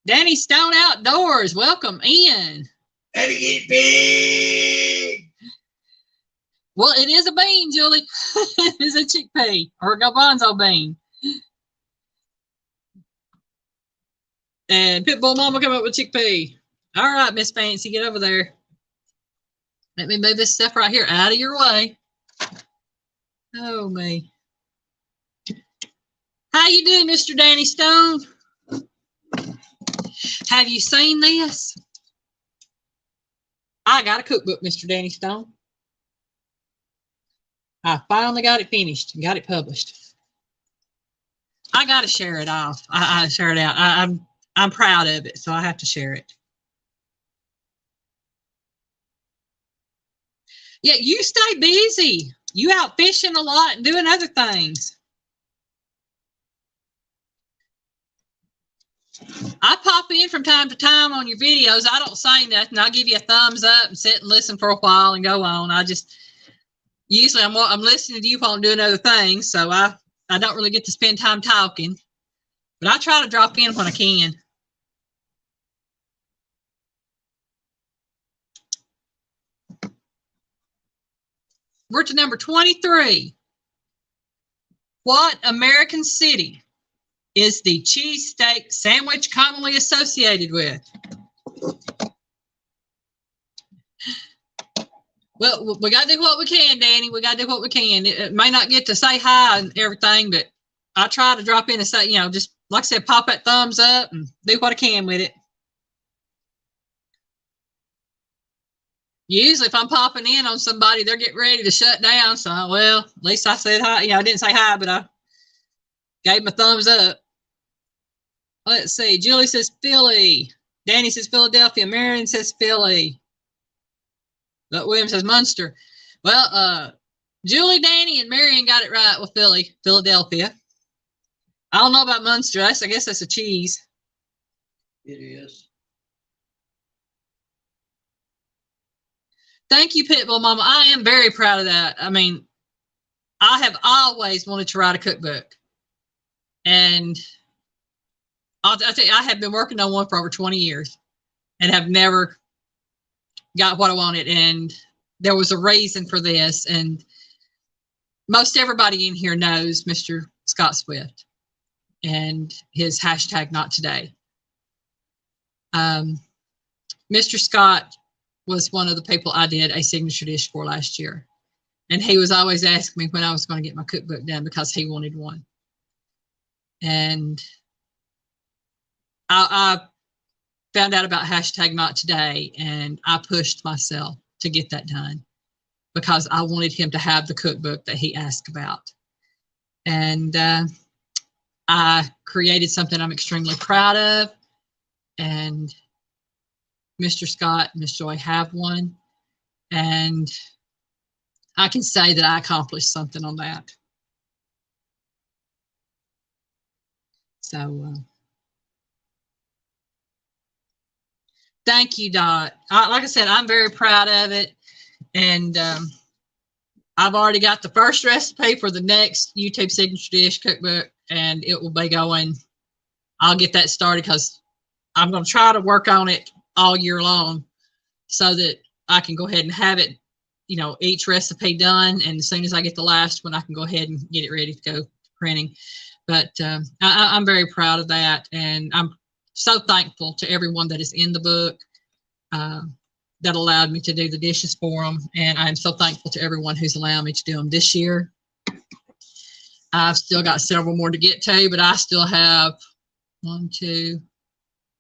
Danny Stone Outdoors, welcome in. Let me get big. Well, it is a bean, Julie. It is a chickpea or a garbanzo bean. And Pitbull Mama come up with chickpea. All right, Miss Fancy, get over there. Let me move this stuff right here out of your way. Oh, me. How you doing, Mr. Danny Stone? Have you seen this? I got a cookbook, Mr. Danny Stone. I finally got it finished and got it published. I got to share it off. I share it out. I'm proud of it, so I have to share it. Yeah, you stay busy. You out fishing a lot and doing other things. I pop in from time to time on your videos. I don't say nothing. I'll give you a thumbs up and sit and listen for a while and go on. Usually I'm listening to you while I'm doing other things, so I don't really get to spend time talking. But I try to drop in when I can. We're to number 23. What American city is the cheesesteak sandwich commonly associated with? Well, we got to do what we can, Danny. We got to do what we can. It may not get to say hi and everything, but I try to drop in and say, just like I said, pop that thumbs up and do what I can with it. Usually if I'm popping in on somebody, they're getting ready to shut down. So, well, at least I said hi. I didn't say hi, but I gave them a thumbs up. Let's see. Julie says Philly. Danny says Philadelphia. Marion says Philly. But William says Munster. Well, Julie, Danny, and Marion got it right with Philadelphia. I don't know about Munster. I guess that's a cheese. It is. Thank you, Pitbull Mama. I am very proud of that. I mean, I have always wanted to write a cookbook. And I'll tell you, I have been working on one for over 20 years and have never got what I wanted. And there was a reason for this. And most everybody in here knows Mr. Scott Swift and his hashtag not today. Mr. Scott was one of the people I did a signature dish for last year. And he was always asking me when I was going to get my cookbook done because he wanted one. And I found out about hashtag not today, and I pushed myself to get that done because I wanted him to have the cookbook that he asked about. And I created something I'm extremely proud of. And Mr. Scott and Miss Joy have one. And I can say that I accomplished something on that. So thank you, Dot. Like I said, I'm very proud of it. And I've already got the first recipe for the next YouTube signature dish cookbook, and it will be going. I'll get that started because I'm going to try to work on it all year long so that I can go ahead and have it, each recipe done. And as soon as I get the last one, I can go ahead and get it ready to go to printing. But I'm very proud of that. And I'm so thankful to everyone that is in the book that allowed me to do the dishes for them. And I'm so thankful to everyone who's allowed me to do them this year. I've still got several more to get to, but I still have 1, 2,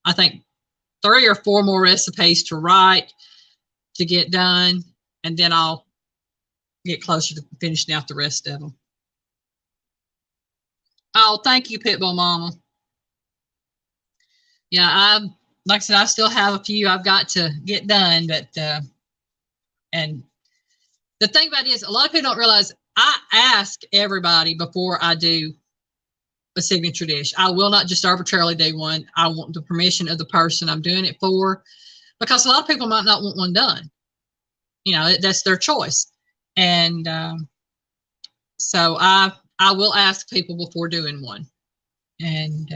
I think 3 or 4 more recipes to write to get done. And then I'll get closer to finishing out the rest of them. Oh, thank you, Pitbull Mama. Yeah, like I said, I still have a few I've got to get done, but and the thing about it is, a lot of people don't realize I ask everybody before I do a signature dish. I will not just arbitrarily do one. I want the permission of the person I'm doing it for, because a lot of people might not want one done. That's their choice, and so I will ask people before doing one, and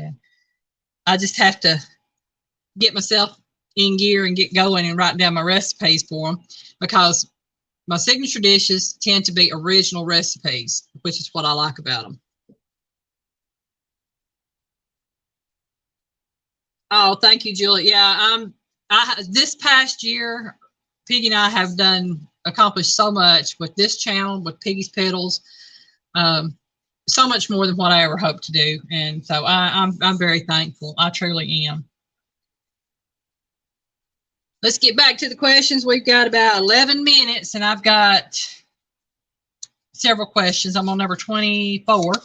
I just have to get myself in gear and get going and write down my recipes for them, because my signature dishes tend to be original recipes, which is what I like about them. Oh, thank you, Julie. Yeah, this past year, Piggy and I have accomplished so much with this channel, with Piggy's Pedals, so much more than what I ever hoped to do, and so I'm very thankful. I truly am. Let's get back to the questions. We've got about 11 minutes, and I've got several questions. I'm on number 24. It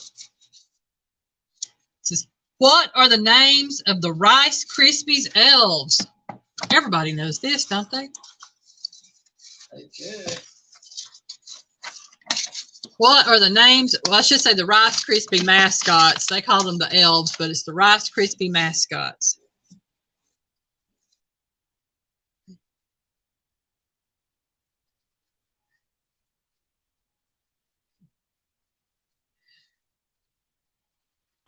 says, what are the names of the Rice Krispies elves? Everybody knows this, don't they? Okay. What are the names? Well, I should say the Rice Krispie mascots. They call them the elves, but it's the Rice Krispie mascots.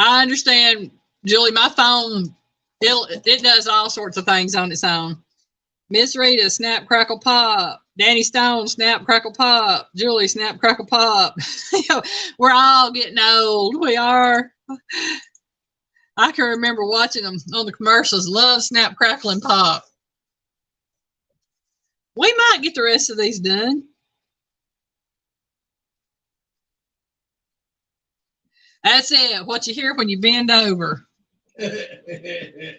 I understand, Julie. My phone, it does all sorts of things on its own. Miss Rita, snap, crackle, pop. Danny Stone, snap, crackle, pop. Julie, snap, crackle, pop. We're all getting old. We are. I can remember watching them on the commercials. Love, snap, crackle, and pop. We might get the rest of these done. That's it. What you hear when you bend over. I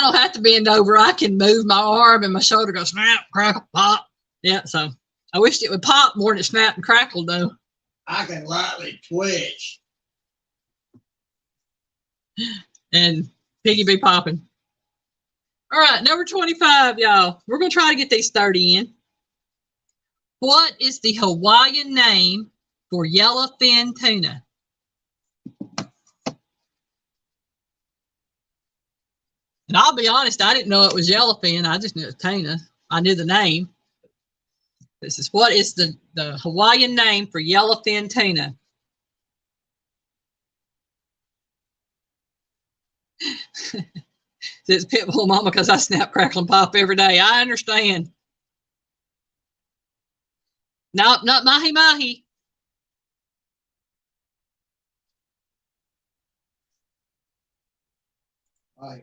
don't have to bend over. I can move my arm and my shoulder goes snap, crackle, pop. Yeah, so I wished it would pop more than it snap and crackle though. I can lightly twitch. And Piggy be popping. All right, number 25, y'all. We're going to try to get these 30 in. What is the Hawaiian name for yellowfin tuna? And I'll be honest, I didn't know it was yellowfin. I just knew it was tuna. I knew the name. This is what is the Hawaiian name for yellowfin tuna? It's Pitbull Mama because I snap, crackle, and pop every day. I understand. No, not mahi mahi.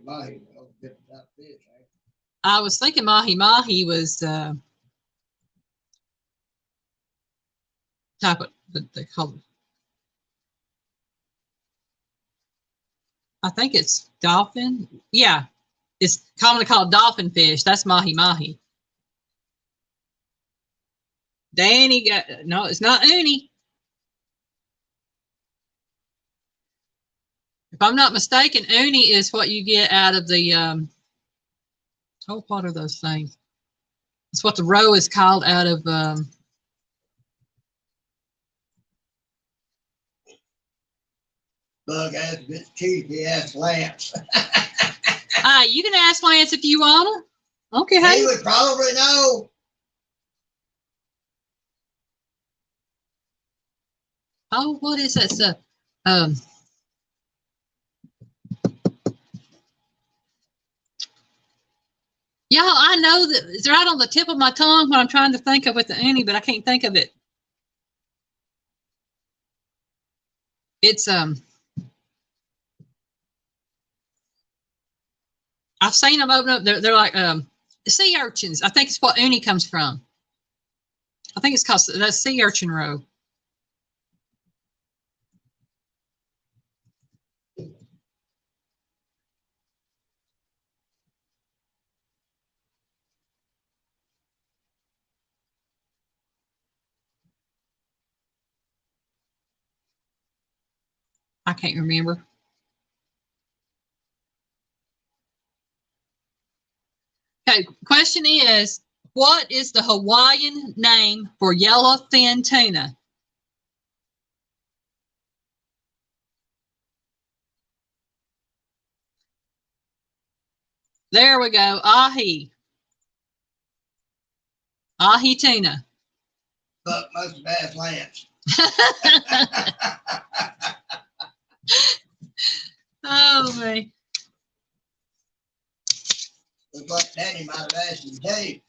Mahi, oh, different fish, eh? I was thinking mahi mahi was type of they call it. I think it's dolphin. Yeah, it's commonly called dolphin fish. That's mahi mahi. Danny got no. It's not uni. If I'm not mistaken, uni is what you get out of the oh, what are those things? It's what the roe is called out of. Bug ass bitch cheesy ass Lance. You can ask Lance if you wanna. Okay, He would probably know. Oh, what is that stuff? Y'all, I know that it's right on the tip of my tongue when I'm trying to think of with the uni, but I can't think of it. It's I've seen them open up. They're like sea urchins. I think it's what uni comes from. I think it's called that sea urchin roe. I can't remember. Okay, question is, what is the Hawaiian name for yellowfin tuna? There we go, ahi. Ahi tuna. But most of ass Lance. Oh, man. Teddy might have asked him to tape.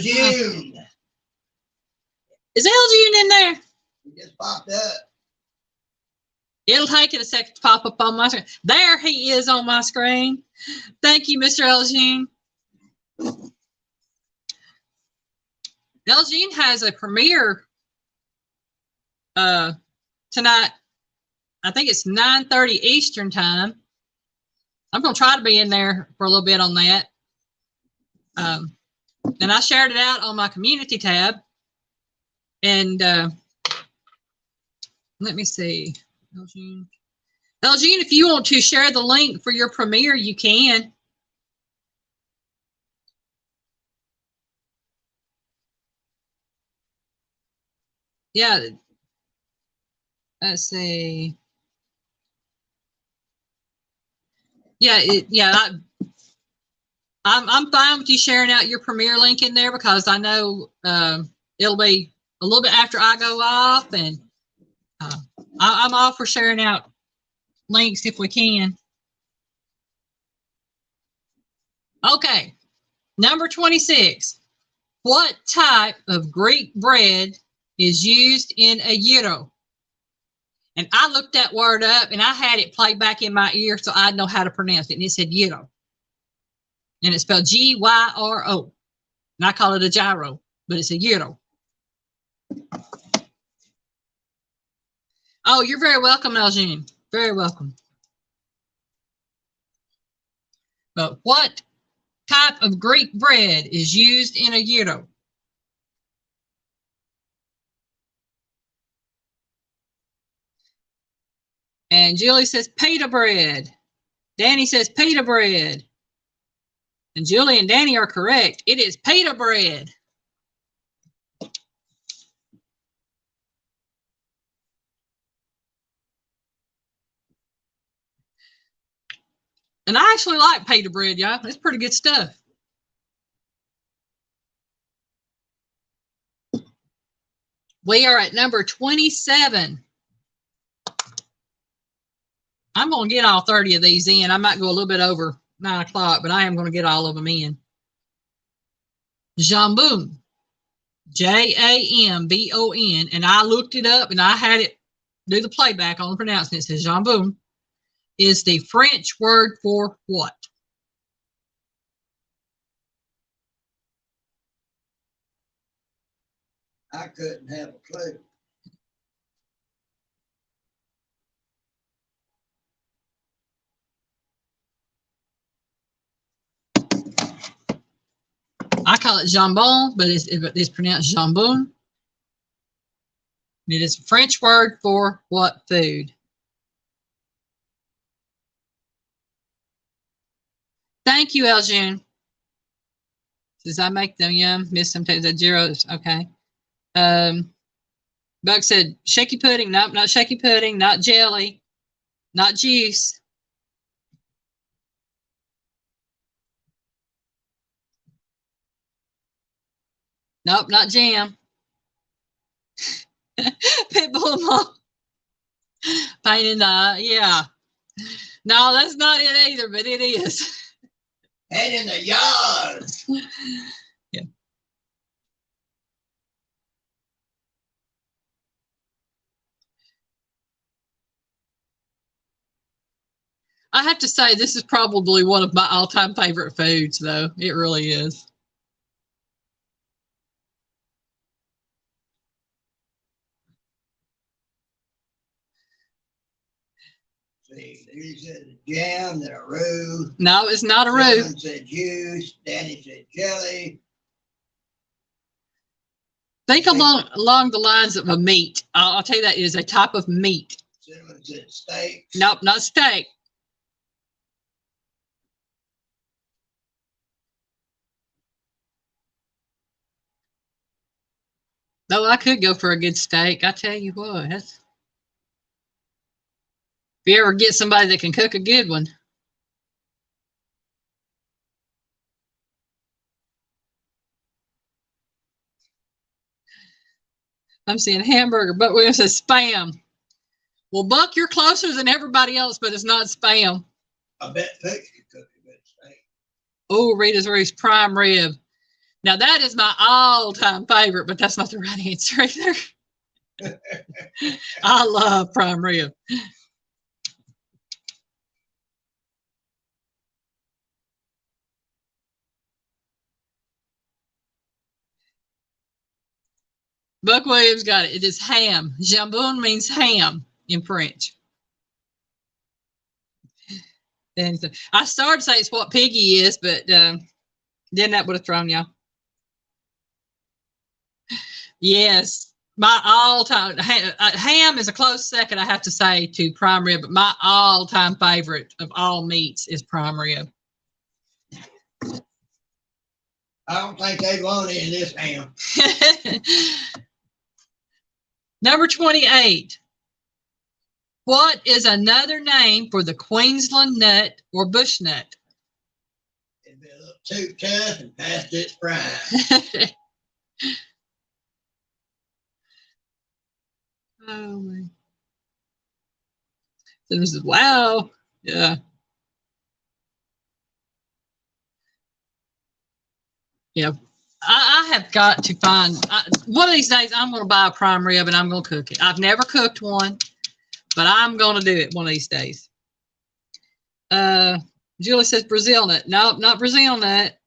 June. Is Elgin in there? He just popped up. It'll take it a second to pop up on my screen. There he is on my screen. Thank you, Mr. Elgin. Elgin has a premiere tonight. I think it's 9:30 Eastern time. I'm going to try to be in there for a little bit on that. And I shared it out on my community tab. And let me see. Elgin, if you want to share the link for your premiere, you can. Yeah. Let's see. Yeah, I'm fine with you sharing out your premiere link in there because I know it'll be a little bit after I go off, and I'm all for sharing out links if we can. Okay, number 26. What type of Greek bread is used in a gyro? And I looked that word up and I had it play back in my ear so I'd know how to pronounce it. And it said gyro. And it's spelled G-Y-R-O. And I call it a gyro, but it's a gyro. Oh, you're very welcome, Elgin. Very welcome. But what type of Greek bread is used in a gyro? And Julie says pita bread. Danny says pita bread. And Julie and Danny are correct. It is pita bread. And I actually like pita bread, y'all. It's pretty good stuff. We are at number 27. I'm going to get all 30 of these in. I might go a little bit over 9 o'clock, but I am going to get all of them in. Jambon. J-A-M-B-O-N. And I looked it up and I had it do the playback on the pronouncement. It says jambon is the French word for what? I couldn't have a clue. I call it jambon, but it's pronounced jambon. It is a French word for what food? Thank you, Elgin. Does I make them yum? Miss sometimes at zeros. Okay. Buck said shaky pudding. Nope, not shaky pudding. Not jelly. Not juice. Nope, not jam. Pitbull mom. Pain in the yeah. No, that's not it either, but it is. Head in the yard. Yeah. I have to say, this is probably one of my all-time favorite foods, though. It really is. See, you said jam, then a roux. No, it's not a roux. Cinnamon said juice. Danny said jelly. Think along the lines of a meat. I'll tell you that is a type of meat. Cinnamon said steak. Nope, not steak. Though I could go for a good steak. I tell you what. If you ever get somebody that can cook a good one. I'm seeing hamburger, but we says spam. Well, Buck, you're closer than everybody else, but it's not spam. I bet Pooch could cook a good steak. Oh, Rita's Roost prime rib. Now that is my all-time favorite, but that's not the right answer either. I love prime rib. Buck Williams got it. It is ham. Jambon means ham in French. And I started to say it's what piggy is, but then that would have thrown y'all. Yes, my all-time ham is a close second, I have to say, to prime rib, but my all-time favorite of all meats is prime rib. I don't think they want it in this ham. Number 28. What is another name for the Queensland nut or bush nut? It'd be a little too tough and past its prime. Oh man. So this is wow. Yeah. Yeah. I have got to find one of these days. I'm going to buy a prime rib and I'm going to cook it. I've never cooked one, but I'm going to do it one of these days. Julie says Brazil nut. Nope, not Brazil nut.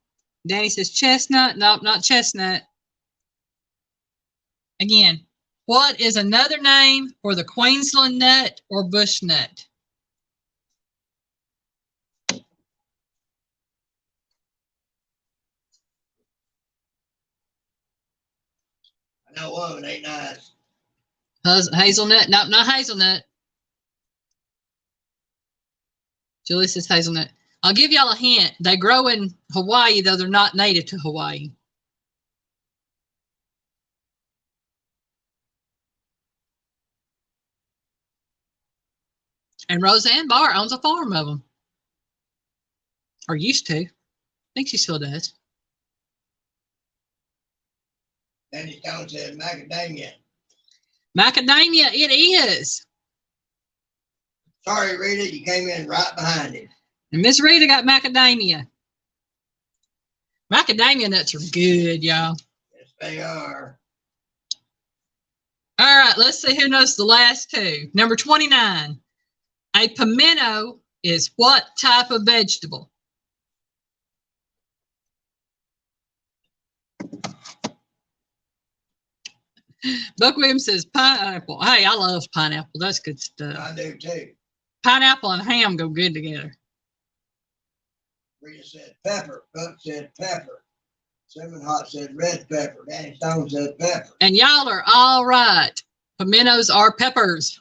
Danny says chestnut. Nope, not chestnut. Again, what is another name for the Queensland nut or bush nut? I know one ain't nice. Hazelnut? Nope, not hazelnut. Julie says hazelnut. I'll give y'all a hint. They grow in Hawaii, though they're not native to Hawaii. And Roseanne Barr owns a farm of them. Or used to. I think she still does. Danny Stone said macadamia. Macadamia, it is. Sorry, Rita, you came in right behind him. And Miss Rita got macadamia. Macadamia nuts are good, y'all. Yes, they are. All right, let's see who knows the last two. Number 29. A pimento is what type of vegetable? Buck Williams says pineapple. Hey, I love pineapple. That's good stuff. I do too. Pineapple and ham go good together. Rita said pepper. Buck said pepper. Seven Hot said red pepper. Danny Stone said pepper. And y'all are all right. Pimentos are peppers.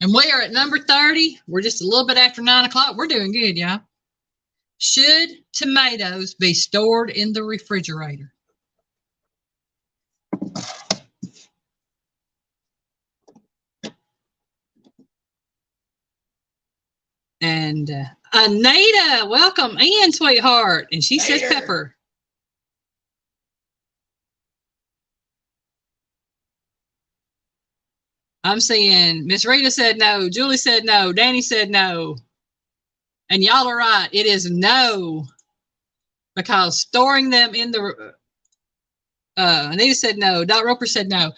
And we are at number 30. We're just a little bit after 9 o'clock. We're doing good, y'all. Should tomatoes be stored in the refrigerator? And Anita, welcome in, sweetheart. And she says pepper. I'm seeing Miss Rita said no. Julie said no. Danny said no. And y'all are right. It is no. Because storing them in the... Anita said no. Dot Roper said no.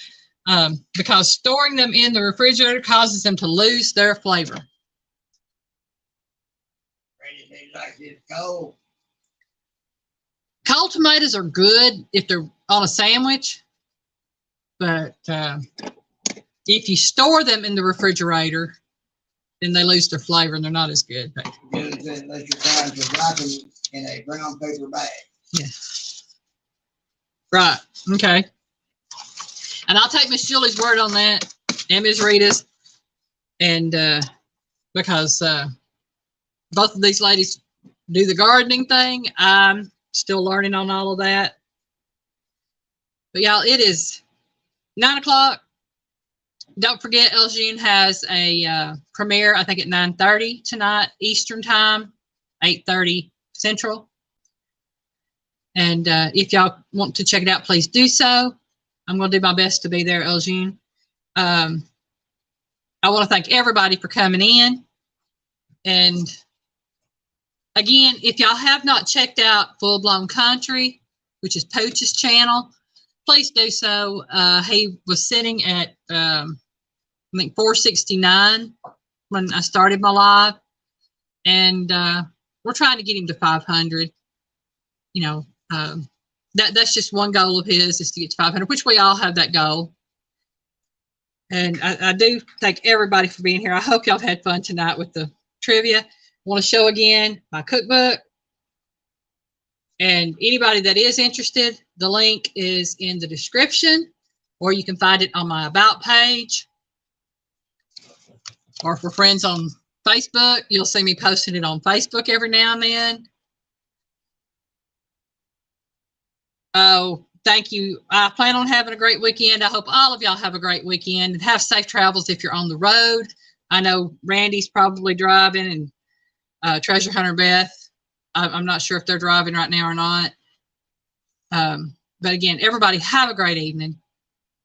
Because storing them in the refrigerator causes them to lose their flavor. Like this cold. Cold tomatoes are good if they're on a sandwich, but if you store them in the refrigerator, then they lose their flavor and they're not as good. Unless you're trying to wrap them in a brown paper bag. Yeah. Right. Okay. And I'll take Miss Julie's word on that, and Miss Rita's, and because both of these ladies do the gardening thing. I'm still learning on all of that. But y'all, it is 9 o'clock. Don't forget, Elgin has a premiere, I think at 9:30 tonight, Eastern time, 8:30 Central. And if y'all want to check it out, please do so. I'm going to do my best to be there, Elgin. I want to thank everybody for coming in. And again, if y'all have not checked out Full Blown Country, which is Pooch's channel, please do so. He was sitting at, I think, 469 when I started my live. And we're trying to get him to 500. You know, that's just one goal of his, is to get to 500, which we all have that goal. And I do thank everybody for being here. I hope y'all had fun tonight with the trivia. I want to show again my cookbook. And anybody that is interested, the link is in the description, or you can find it on my About page. Or for friends on Facebook, you'll see me posting it on Facebook every now and then. Oh, thank you. I plan on having a great weekend. I hope all of y'all have a great weekend and have safe travels if you're on the road. I know Randy's probably driving, and Treasure Hunter Beth. I'm not sure if they're driving right now or not. But again, everybody have a great evening.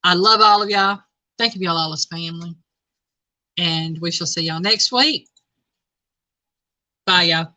I love all of y'all. Think of y'all all as family. And we shall see y'all next week. Bye, y'all.